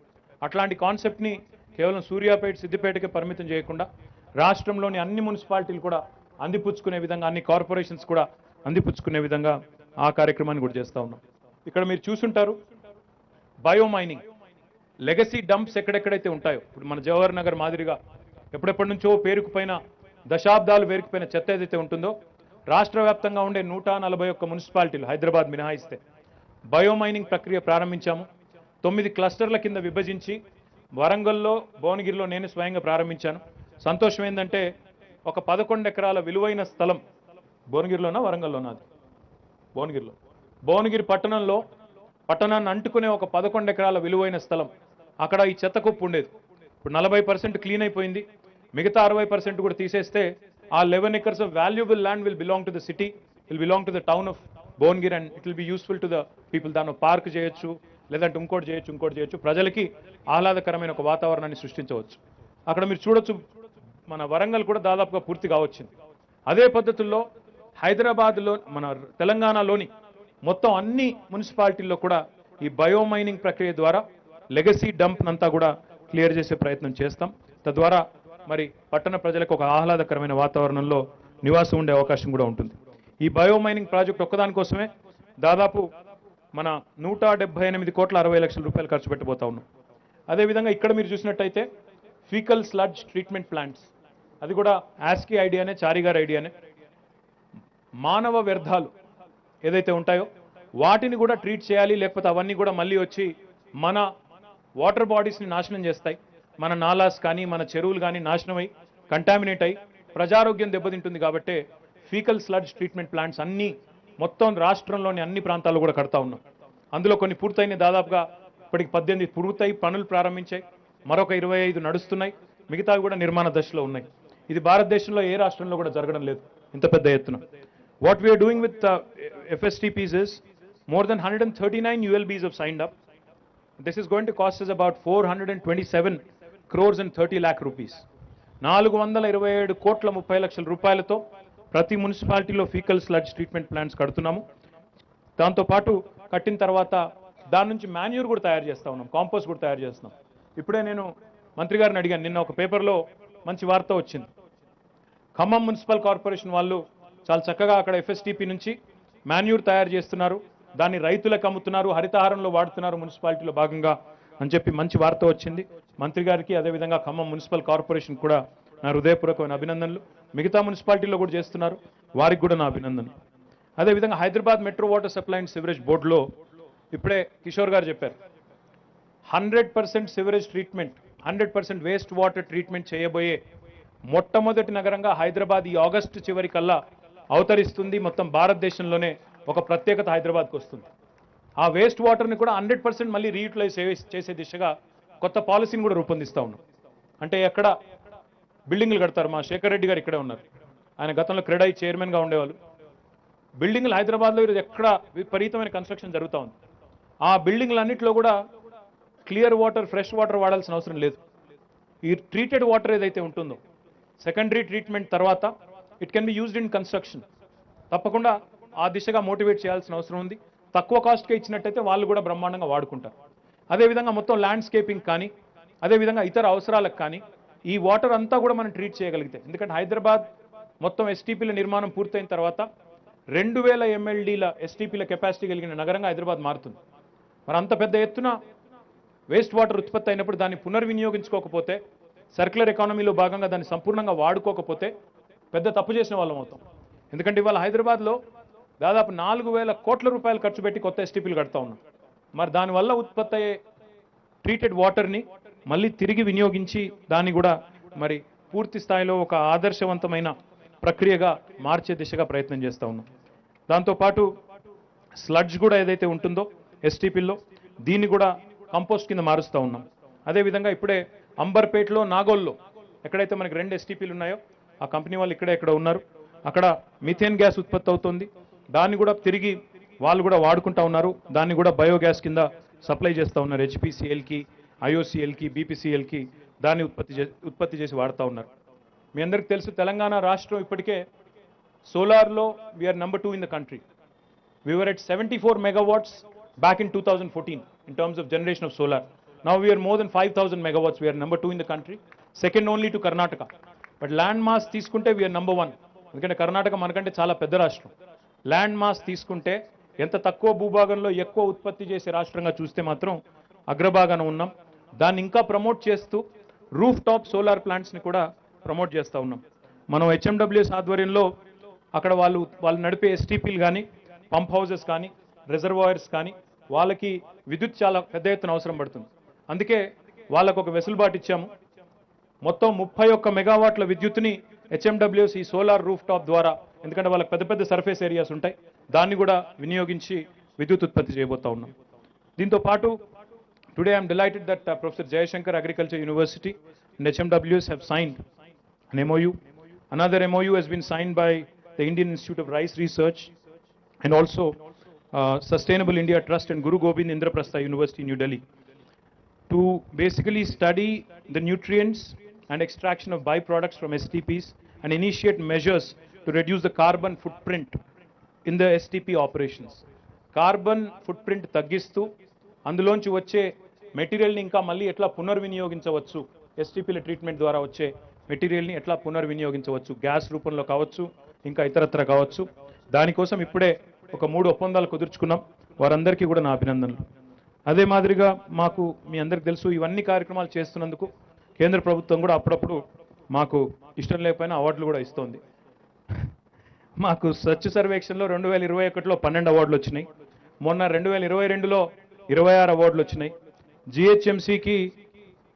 అట్లాంటి కాన్సెప్ట్ని కేవలం సూర్యాపేట, సిద్దిపేటకే పరిమితం చేయకుండా రాష్ట్రంలోని అన్ని మున్సిపాలిటీలు కూడా అందిపుచ్చుకునే విధంగా, అన్ని కార్పొరేషన్స్ కూడా అందిపుచ్చుకునే విధంగా ఆ కార్యక్రమాన్ని కూడా చేస్తూ ఉన్నాం. ఇక్కడ మీరు చూసుంటారు బయోమైనింగ్, లెగసీ డంప్స్ ఎక్కడెక్కడైతే ఉంటాయో, ఇప్పుడు మన జవహర్ నగర్ మాదిరిగా ఎప్పుడెప్పటి నుంచో పేరుకుపోయిన దశాబ్దాలు పేరుకుపోయిన చెత్త ఏదైతే ఉంటుందో రాష్ట్ర వ్యాప్తంగా ఉండే 141 మున్సిపాలిటీలు హైదరాబాద్ మినహాయిస్తే బయోమైనింగ్ ప్రక్రియ ప్రారంభించాము. 9 క్లస్టర్ల కింద విభజించి వరంగల్లో, భువనగిరిలో నేను స్వయంగా ప్రారంభించాను. సంతోషం ఏంటంటే ఒక 11 ఎకరాల విలువైన స్థలం, భువనగిరిలోనా వరంగల్లోనా, అది భువనగిరిలో, భువనగిరి పట్టణాన్ని అంటుకునే ఒక 11 ఎకరాల విలువైన స్థలం, అక్కడ ఈ చెత్త కుప్పు ఉండేది. ఇప్పుడు 40% క్లీన్ అయిపోయింది. మిగతా 60% కూడా తీసేస్తే ఆ 11 acres of valuable land will belong to the city, will belong to the town of Bhuvanagiri, and it will be useful to the people. దాన్ని పార్క్ చేయొచ్చు, లేదంటే ఇంకోటి చేయొచ్చు, ప్రజలకి ఆహ్లాదకరమైన ఒక వాతావరణాన్ని సృష్టించవచ్చు. అక్కడ మీరు చూడొచ్చు మన వరంగల్ కూడా దాదాపుగా పూర్తి కావచ్చింది. అదే పద్ధతుల్లో హైదరాబాద్లో, మన తెలంగాణలోని మొత్తం అన్ని మున్సిపాలిటీల్లో కూడా ఈ బయోమైనింగ్ ప్రక్రియ ద్వారా లెగసీ డంప్ అంతా కూడా క్లియర్ చేసే ప్రయత్నం చేస్తాం. తద్వారా మరి పట్టణ ప్రజలకు ఒక ఆహ్లాదకరమైన వాతావరణంలో నివాసం ఉండే అవకాశం కూడా ఉంటుంది. ఈ బయోమైనింగ్ ప్రాజెక్ట్ ఒక్కదానికోసమే దాదాపు మన 178,60,00,000 రూపాయలు ఖర్చు పెట్టబోతా ఉన్నాం. అదేవిధంగా ఇక్కడ మీరు చూసినట్టయితే ఫీకల్ స్లడ్జ్ ట్రీట్మెంట్ ప్లాంట్స్, అది కూడా ఆస్కీ ఐడియానే, చారి గారి ఐడియానే. మానవ వ్యర్థాలు ఏదైతే ఉంటాయో వాటిని కూడా ట్రీట్ చేయాలి, లేకపోతే అవన్నీ కూడా మళ్ళీ వచ్చి మన వాటర్ బాడీస్ని నాశనం చేస్తాయి. మన నాలాస్ కానీ మన చెరువులు కానీ నాశనం అయి కంటామినేట్ అయి ప్రజారోగ్యం దెబ్బతింటుంది. కాబట్టి ఫీకల్ స్లడ్జ్ ట్రీట్మెంట్ ప్లాంట్స్ అన్ని మొత్తం రాష్ట్రంలోని అన్ని ప్రాంతాల్లో కూడా కడతా ఉన్నాం. అందులో కొన్ని పూర్తయిన, దాదాపుగా ఇప్పటికి 18 పూర్తయి పనులు ప్రారంభించాయి, మరొక 25 నడుస్తున్నాయి, మిగతావి కూడా నిర్మాణ దశలో ఉన్నాయి. ఇది భారతదేశంలో ఏ రాష్ట్రంలో కూడా జరగడం లేదు ఇంత పెద్ద ఎత్తున. What we're doing with FSTPs is more than 139 ULBs have signed up. This is going to cost us about 427 crores and 30 lakh rupees. 427,30,00,000 రూపాయలతో ప్రతి మున్సిపాలిటీలో ఫీకల్ స్లడ్జ్ ట్రీట్మెంట్ ప్లాంట్స్ కడుతున్నాము. దాంతోపాటు కట్టిన తర్వాత దాని నుంచి మాన్యూర్ కూడా తయారు చేస్తూ ఉన్నాం, కాంపోస్ట్ కూడా తయారు చేస్తున్నాం. ఇప్పుడే నేను మంత్రి గారిని అడిగాను, నిన్న ఒక పేపర్లో మంచి వార్త వచ్చింది. ఖమ్మం మున్సిపల్ కార్పొరేషన్ వాళ్ళు చాలా చక్కగా అక్కడ FSTP నుంచి మాన్యూర్ తయారు చేస్తున్నారు, దాన్ని రైతులకు అమ్ముతున్నారు, హరితహారంలో వాడుతున్నారు మున్సిపాలిటీలో భాగంగా అని చెప్పి మంచి వార్త వచ్చింది. మంత్రి గారికి, అదేవిధంగా ఖమ్మం మున్సిపల్ కార్పొరేషన్ కూడా నా హృదయపూర్వకమైన అభినందనలు. మిగతా మున్సిపాలిటీలో కూడా చేస్తున్నారు, వారికి కూడా నా అభినందనలు. అదేవిధంగా Hyderabad metro water supply and sewerage బోర్డులో ఇప్పుడే కిషోర్ గారు చెప్పారు, 100% sewerage treatment, 100% waste water treatment చేయబోయే మొట్టమొదటి నగరంగా హైదరాబాద్ ఈ ఆగస్టు చివరి కల్లా అవతరిస్తుంది. మొత్తం భారతదేశంలోనే ఒక ప్రత్యేకత హైదరాబాద్కి వస్తుంది. ఆ వేస్ట్ వాటర్ని కూడా 100% మళ్ళీ రీయూటిలైజ్ చేసే దిశగా కొత్త పాలసీని కూడా రూపొందిస్తూ ఉన్నాం. అంటే ఎక్కడ బిల్డింగ్లు కడతారు, మా శేఖర్ రెడ్డి గారు ఇక్కడే ఉన్నారు, ఆయన గతంలో క్రెడై చైర్మన్గా ఉండేవాళ్ళు. బిల్డింగ్లు హైదరాబాద్లో ఈరోజు ఎక్కడ విపరీతమైన కన్స్ట్రక్షన్ జరుగుతూ ఉంది. ఆ బిల్డింగ్లన్నింటిలో కూడా క్లియర్ వాటర్, ఫ్రెష్ వాటర్ వాడాల్సిన అవసరం లేదు. ఈ ట్రీటెడ్ వాటర్ ఏదైతే ఉంటుందో సెకండరీ ట్రీట్మెంట్ తర్వాత it can be used in construction. తప్పకుండా ఆ దిశగా మోటివేట్ చేయాల్సిన అవసరం ఉంది. తక్కువ కాస్ట్కే ఇచ్చినట్టయితే వాళ్ళు కూడా బ్రహ్మాండంగా వాడుకుంటారు. అదేవిధంగా మొత్తం ల్యాండ్స్కేపింగ్ కానీ, అదేవిధంగా ఇతర అవసరాలకు కానీ ఈ వాటర్ అంతా కూడా మనం ట్రీట్ చేయగలిగితే, ఎందుకంటే హైదరాబాద్ మొత్తం ఎస్టీపీల నిర్మాణం పూర్తయిన తర్వాత 2000 MLDల ఎస్టీపీల కెపాసిటీ కలిగిన నగరంగా హైదరాబాద్ మారుతుంది. మరి అంత పెద్ద ఎత్తున వేస్ట్ వాటర్ ఉత్పత్తి అయినప్పుడు దాన్ని పునర్వినియోగించుకోకపోతే, సర్క్యులర్ ఎకానమీలో భాగంగా దాన్ని సంపూర్ణంగా వాడుకోకపోతే పెద్ద తప్పు చేసిన వాళ్ళం అవుతాం. ఎందుకంటే ఇవాళ హైదరాబాద్లో దాదాపు 4000 కోట్ల రూపాయలు ఖర్చు పెట్టి కొత్త ఎస్టీపీలు కడతా ఉన్నాం. మరి దానివల్ల ఉత్పత్తి అయ్యే ట్రీటెడ్ వాటర్ని మళ్ళీ తిరిగి వినియోగించి దాన్ని కూడా మరి పూర్తి స్థాయిలో ఒక ఆదర్శవంతమైన ప్రక్రియగా మార్చే దిశగా ప్రయత్నం చేస్తూ ఉన్నాం. దాంతోపాటు స్లడ్జ్ కూడా ఏదైతే ఉంటుందో ఎస్టీపీల్లో దీన్ని కూడా కంపోస్ట్ కింద మారుస్తూ ఉన్నాం. అదేవిధంగా ఇప్పుడే అంబర్పేటలో, నాగోల్లో ఎక్కడైతే మనకి 2 ఎస్టీపీలు ఉన్నాయో ఆ కంపెనీ వాళ్ళు ఇక్కడ ఉన్నారు. అక్కడ మిథేన్ గ్యాస్ ఉత్పత్తి అవుతుంది. దాన్ని కూడా తిరిగి వాళ్ళు కూడా వాడుకుంటా ఉన్నారు. దాన్ని కూడా బయోగ్యాస్ కింద సప్లై చేస్తూ ఉన్నారు. హెచ్పిసిఎల్కి, ఐఓసిఎల్కి, బీపీసీఎల్కి దాన్ని ఉత్పత్తి చేసి వాడుతూ ఉన్నారు. మీ అందరికీ తెలుసు తెలంగాణ రాష్ట్రం ఇప్పటికే సోలార్లో we're number 2 in the country. We were at 74 megawatts back in 2014 in terms of generation of solar. Now we are more than 5,000 megawatts. We are number 2 in the country, second only to Karnataka. But land mass తీసుకుంటే we are number 1. ఎందుకంటే కర్ణాటక మనకంటే చాలా పెద్ద రాష్ట్రం. Land mass తీసుకుంటే ఎంత తక్కువ భూభాగంలో ఎక్కువ ఉత్పత్తి చేసే రాష్ట్రంగా చూస్తే మాత్రం అగ్రభాగాన ఉన్నాం. దాన్ని ఇంకా ప్రమోట్ చేస్తూ రూఫ్ టాప్ సోలార్ ప్లాంట్స్ని కూడా ప్రమోట్ చేస్తూ ఉన్నాం. మనం హెచ్ఎండబ్ల్యూఎస్ ఆధ్వర్యంలో అక్కడ వాళ్ళు నడిపే ఎస్టీపీలు కానీ, పంప్ హౌసెస్ కానీ, రిజర్వాయర్స్ కానీ వాళ్ళకి విద్యుత్ చాలా పెద్ద ఎత్తున అవసరం పడుతుంది. అందుకే వాళ్ళకు ఒక వెసులుబాటు ఇచ్చాము. మొత్తం 31 మెగావాట్ల విద్యుత్తుని హెచ్ఎండబ్ల్యూఎస్ ఈ సోలార్ రూఫ్ టాప్ ద్వారా, ఎందుకంటే వాళ్ళకి పెద్ద పెద్ద సర్ఫేస్ ఏరియాస్ ఉంటాయి, దాన్ని కూడా వినియోగించి విద్యుత్ ఉత్పత్తి చేయబోతా ఉన్నాం. దీంతో పాటు today I'm delighted that professor Jayashankar agriculture university and HMWs have signed an MOU. Another MOU has been signed by the Indian Institute of Rice Research and also Sustainable India Trust and Guru Gobind Indraprastha University, New Delhi, to basically study the nutrients and extraction of byproducts from STPs and initiate measures to reduce the carbon footprint in the STP operations. Carbon footprint తగ్గిస్తూ అందులోంచి వచ్చే మెటీరియల్ని ఇంకా మళ్ళీ ఎట్లా పునర్వినియోగించవచ్చు, ఎస్టీపీల treatment ద్వారా వచ్చే మెటీరియల్ని ఎట్లా పునర్వినియోగించవచ్చు, గ్యాస్ రూపంలో కావచ్చు, ఇంకా ఇతరత్ర కావచ్చు. దానికోసం ఇప్పుడే ఒక 3 ఒప్పందాలు కుదుర్చుకున్నాం. వారందరికీ కూడా నా అభినందనలు. అదే మాదిరిగా మాకు మీ అందరికీ తెలుసు ఇవన్నీ కార్యక్రమాలు చేస్తున్నందుకు కేంద్ర ప్రభుత్వం కూడా అప్పుడప్పుడు మాకు ఇష్టం లేకపోయినా అవార్డులు కూడా ఇస్తోంది. మాకు స్వచ్ఛ సర్వేక్షణలో 2021లో 12 అవార్డులు వచ్చినాయి. మొన్న 2022లో 26 అవార్డులు వచ్చినాయి. జిహెచ్ఎంసీకి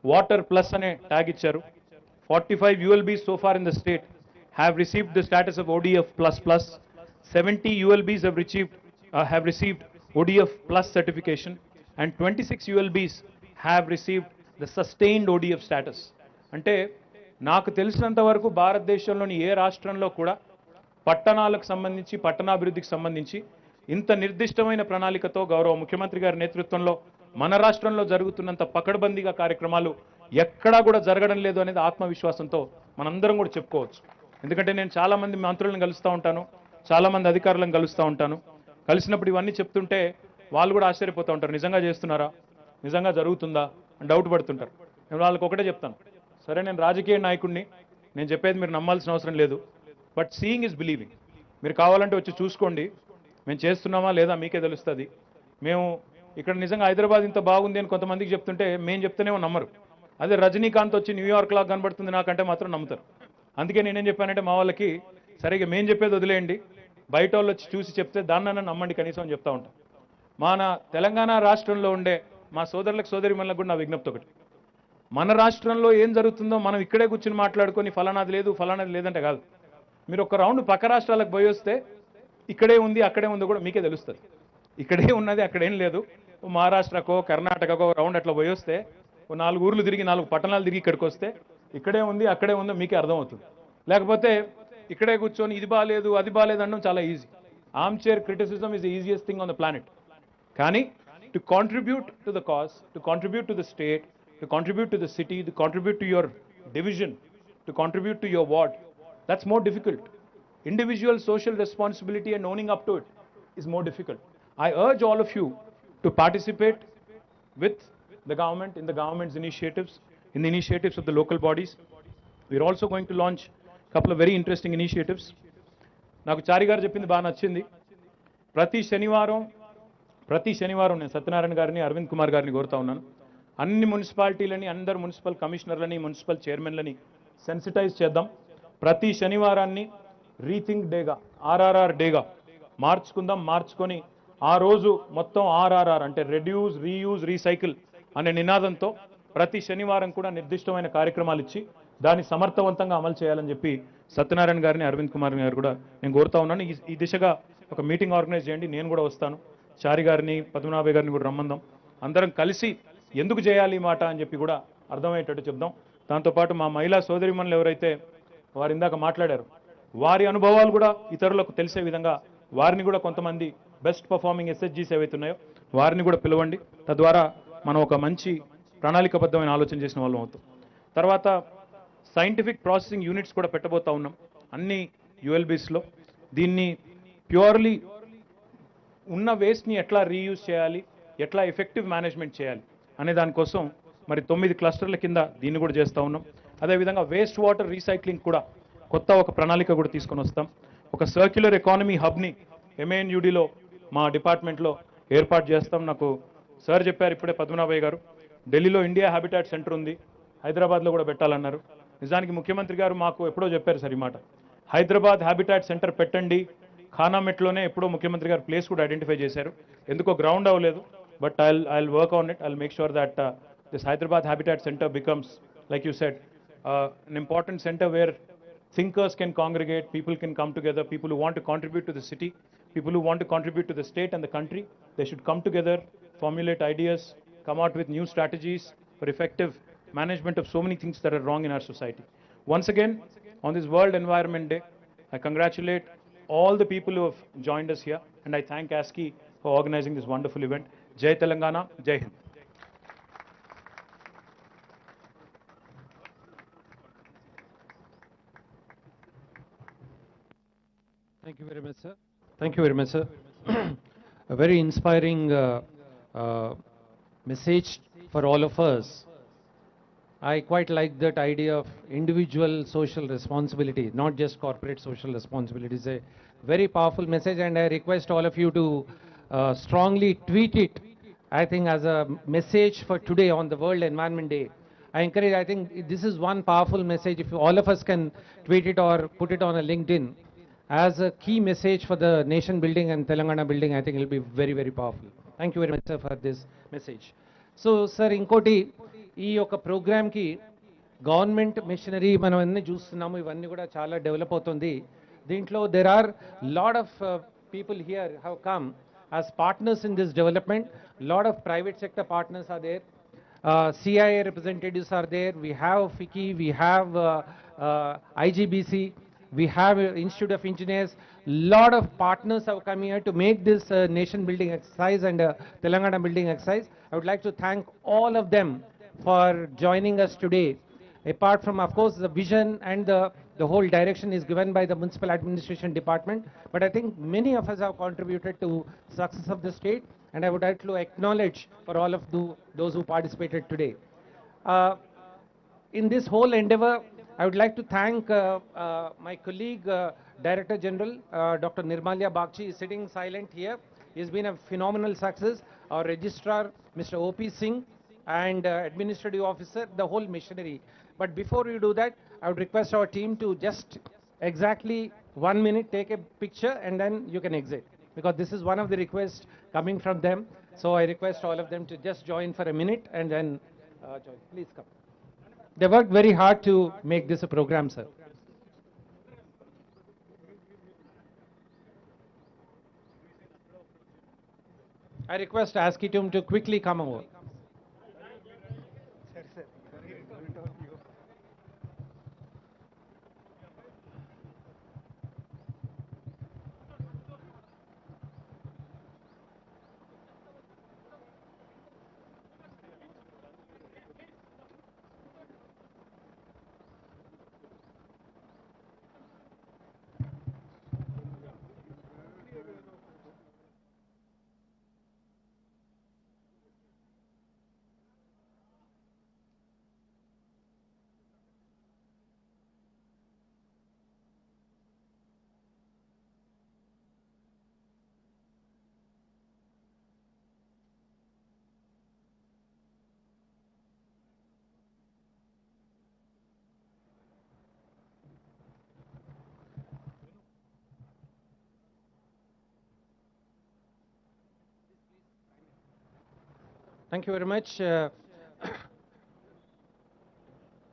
వాటర్ ప్లస్ అనే ట్యాగ్ ఇచ్చారు. 45 ULBs so far in the state have received the status of ODF++. 70 ULBs have received ODF plus certification and 26 ULBs have received the sustained ODF status. అంటే నాకు తెలిసినంత వరకు భారతదేశంలోని ఏ రాష్ట్రంలో కూడా పట్టణాలకు సంబంధించి, పట్టణాభివృద్ధికి సంబంధించి ఇంత నిర్దిష్టమైన ప్రణాళికతో గౌరవ ముఖ్యమంత్రి గారి నేతృత్వంలో మన రాష్ట్రంలో జరుగుతున్నంత పకడ్బందీగా కార్యక్రమాలు ఎక్కడా కూడా జరగడం లేదు అనేది ఆత్మవిశ్వాసంతో మనందరం కూడా చెప్పుకోవచ్చు. ఎందుకంటే నేను చాలామంది మంత్రులను కలుస్తూ ఉంటాను, చాలామంది అధికారులను కలుస్తూ ఉంటాను. కలిసినప్పుడు ఇవన్నీ చెప్తుంటే వాళ్ళు కూడా ఆశ్చర్యపోతూ ఉంటారు, నిజంగా చేస్తున్నారా, నిజంగా జరుగుతుందా అని డౌట్ పడుతుంటారు. నేను వాళ్ళకి ఒకటే చెప్తాను, సరే నేను రాజకీయ నాయకుడిని, నేను చెప్పేది మీరు నమ్మాల్సిన అవసరం లేదు, బట్ సీయింగ్ ఇస్ బిలీవింగ్. మీరు కావాలంటే వచ్చి చూసుకోండి, మేము చేస్తున్నామా లేదా మీకే తెలుస్తుంది. మేము ఇక్కడ నిజంగా హైదరాబాద్ ఇంత బాగుంది అని కొంతమందికి చెప్తుంటే మేము చెప్తేనేమో నమ్మరు. అదే రజనీకాంత్ వచ్చి న్యూయార్క్ లాగా కనబడుతుంది నాకంటే మాత్రం నమ్ముతారు. అందుకే నేనేం చెప్పానంటే మా వాళ్ళకి, సరిగ్గా మేము చెప్పేది వదిలేయండి, బయట వాళ్ళు వచ్చి చూసి చెప్తే దాన్నన్నా నమ్మండి కనీసం అని చెప్తా ఉంటాం. మన తెలంగాణ రాష్ట్రంలో ఉండే మా సోదరులకు సోదరిమణులకు కూడా నా విజ్ఞప్తి ఒకటి, మన రాష్ట్రంలో ఏం జరుగుతుందో మనం ఇక్కడే కూర్చుని మాట్లాడుకొని ఫలానాది లేదు ఫలానాది లేదంటే కాదు. మీరు ఒక రౌండ్ పక్క రాష్ట్రాలకు పోయి వస్తే ఇక్కడే ఉంది అక్కడే ఉందో కూడా మీకే తెలుస్తుంది. ఇక్కడే ఉన్నది అక్కడేం లేదు. మహారాష్ట్రకో కర్ణాటకకో రౌండ్ అట్లా పోయి వస్తే 4 ఊర్లు తిరిగి 4 పట్టణాలు తిరిగి ఇక్కడికి వస్తే ఇక్కడే ఉంది అక్కడే ఉందో మీకే అర్థమవుతుంది. లేకపోతే ఇక్కడే కూర్చొని ఇది బాలేదు అది బాలేదు అనడం చాలా easy. Armchair criticism is the easiest thing on the planet. Kani, to contribute to the cause, to contribute to the state, to contribute to the city, to contribute to your division, to contribute to your ward, that's more difficult. Individual social responsibility and owning up to it is more difficult. I urge all of you to participate with the government in the government's initiatives, in the initiatives of the local bodies. We're also going to launch a couple of very interesting initiatives. నాకు చారి గారు చెప్పింది బాగా నచ్చింది. ప్రతి శనివారం నేను సత్యనారాయణ గారిని అరవింద్ కుమార్ గారిని కోరుతా ఉన్నాను. అన్ని మున్సిపాలిటీలని, అందరు మున్సిపల్ కమిషనర్లని, మున్సిపల్ చైర్మన్లని సెన్సిటైజ్ చేద్దాం. ప్రతి శనివారాన్ని రీథింక్ డేగా, ఆర్ఆర్ఆర్ డేగా మార్చుకుందాం. మార్చుకొని ఆ రోజు మొత్తం ఆర్ఆర్ఆర్ అంటే రెడ్యూస్, రీయూజ్, రీసైకిల్ అనే నినాదంతో ప్రతి శనివారం కూడా నిర్దిష్టమైన కార్యక్రమాలు ఇచ్చి దాన్ని సమర్థవంతంగా అమలు చేయాలని చెప్పి సత్యనారాయణ గారిని, అరవింద్ కుమార్ గారు కూడా నేను కోరుతా ఉన్నాను. ఈ దిశగా ఒక మీటింగ్ ఆర్గనైజ్ చేయండి. నేను కూడా వస్తాను. చారి గారిని, పద్మనాభయ్య గారిని కూడా రమ్మందాం. అందరం కలిసి ఎందుకు చేయాలి ఈ మాట అని చెప్పి కూడా అర్థమయ్యేటట్టు చెప్దాం. దాంతోపాటు మా మహిళా సోదరిమణులు ఎవరైతే వారు ఇందాక మాట్లాడారు, వారి అనుభవాలు కూడా ఇతరులకు తెలిసే విధంగా వారిని కూడా కొంతమంది బెస్ట్ పర్ఫార్మింగ్ ఎస్హెచ్జీస్ ఏవైతే ఉన్నాయో వారిని కూడా పిలవండి. తద్వారా మనం ఒక మంచి ప్రణాళికబద్ధమైన ఆలోచన చేసిన వాళ్ళం అవుతాం. తర్వాత సైంటిఫిక్ ప్రాసెసింగ్ యూనిట్స్ కూడా పెట్టబోతా ఉన్నాం అన్ని యుఎల్బీస్లో. దీన్ని ప్యూర్లీ ఉన్న వేస్ట్ని ఎట్లా రీయూజ్ చేయాలి, ఎట్లా ఎఫెక్టివ్ మేనేజ్మెంట్ చేయాలి అనే దానికోసం మరి 9 క్లస్టర్ల కింద దీన్ని కూడా చేస్తూ ఉన్నాం. అదేవిధంగా వేస్ట్ వాటర్ రీసైక్లింగ్ కూడా కొత్త ఒక ప్రణాళిక కూడా తీసుకొని వస్తాం. ఒక సర్క్యులర్ ఎకానమీ హబ్ని ఎంఏఎన్యూడిలో మా డిపార్ట్మెంట్లో ఏర్పాటు చేస్తాం. నాకు సార్ చెప్పారు ఇప్పుడే, పద్మనాభయ్య గారు, ఢిల్లీలో ఇండియా హ్యాబిటాట్ సెంటర్ ఉంది, హైదరాబాద్లో కూడా పెట్టాలన్నారు. నిజానికి ముఖ్యమంత్రి గారు మాకు ఎప్పుడో చెప్పారు సార్ ఈ మాట, హైదరాబాద్ హ్యాబిటాట్ సెంటర్ పెట్టండి. ఖానామెట్లోనే ఎప్పుడో ముఖ్యమంత్రి గారు ప్లేస్ కూడా ఐడెంటిఫై చేశారు. ఎందుకో గ్రౌండ్ అవ్వలేదు. But I'll work on it. I'll make sure that this Hyderabad habitat centre becomes, like you said, an important center where thinkers can congregate, people can come together, people who want to contribute to the city, people who want to contribute to the state and the country, they should come together, formulate ideas, come out with new strategies for effective management of so many things that are wrong in our society. Once again, on this World Environment Day, I congratulate all the people who have joined us here, and I thank ASCI for organizing this wonderful event. Jai Telangana, Jai Hind. Thank you very much, sir. Thank you very much, sir. A very inspiring message for all of us. I quite like that idea of individual social responsibility, not just corporate social responsibility. It's a very powerful message, and I request all of you to strongly tweet it, I think, as a message for today on the World Environment Day. I think this is one powerful message. If all of us can tweet it or put it on a LinkedIn, as a key message for the nation building and Telangana building, I think it will be very, very powerful. Thank you very much, sir, for this message. So, sir, inkoti ఈ యొక్క ప్రోగ్రామ్కి government machinery మనం అన్నీ చూస్తున్నాము, ఇవన్నీ కూడా చాలా develop అవుతుంది. దీంట్లో there are lot of people here have come as partners in this development. Lot of private sector partners are there, CIA representatives are there, we have FICCI, we have IGBC, we have Institute of Engineers. Lot of partners have come here to make this nation building exercise and Telangana building exercise. I would like to thank all of them for joining us today. Apart from, of course, the vision and the whole direction is given by the Municipal Administration Department, but I think many of us have contributed to success of the state, and I would like to acknowledge for all of those who participated today. In this whole endeavor, I would like to thank my colleague, Director General, Dr. Nirmalya Bagchi, is sitting silent here. He's been a phenomenal success. Our Registrar, Mr. O.P. Singh, and Administrative Officer, the whole machinery. But before we do that, I would request our team to just exactly 1 minute take a picture and then you can exit, because this is one of the requests coming from them. So I request all of them to just join for a minute and then join. Please come. They worked very hard to make this a program, sir. I request ASCI team to quickly come over. Thank you very much.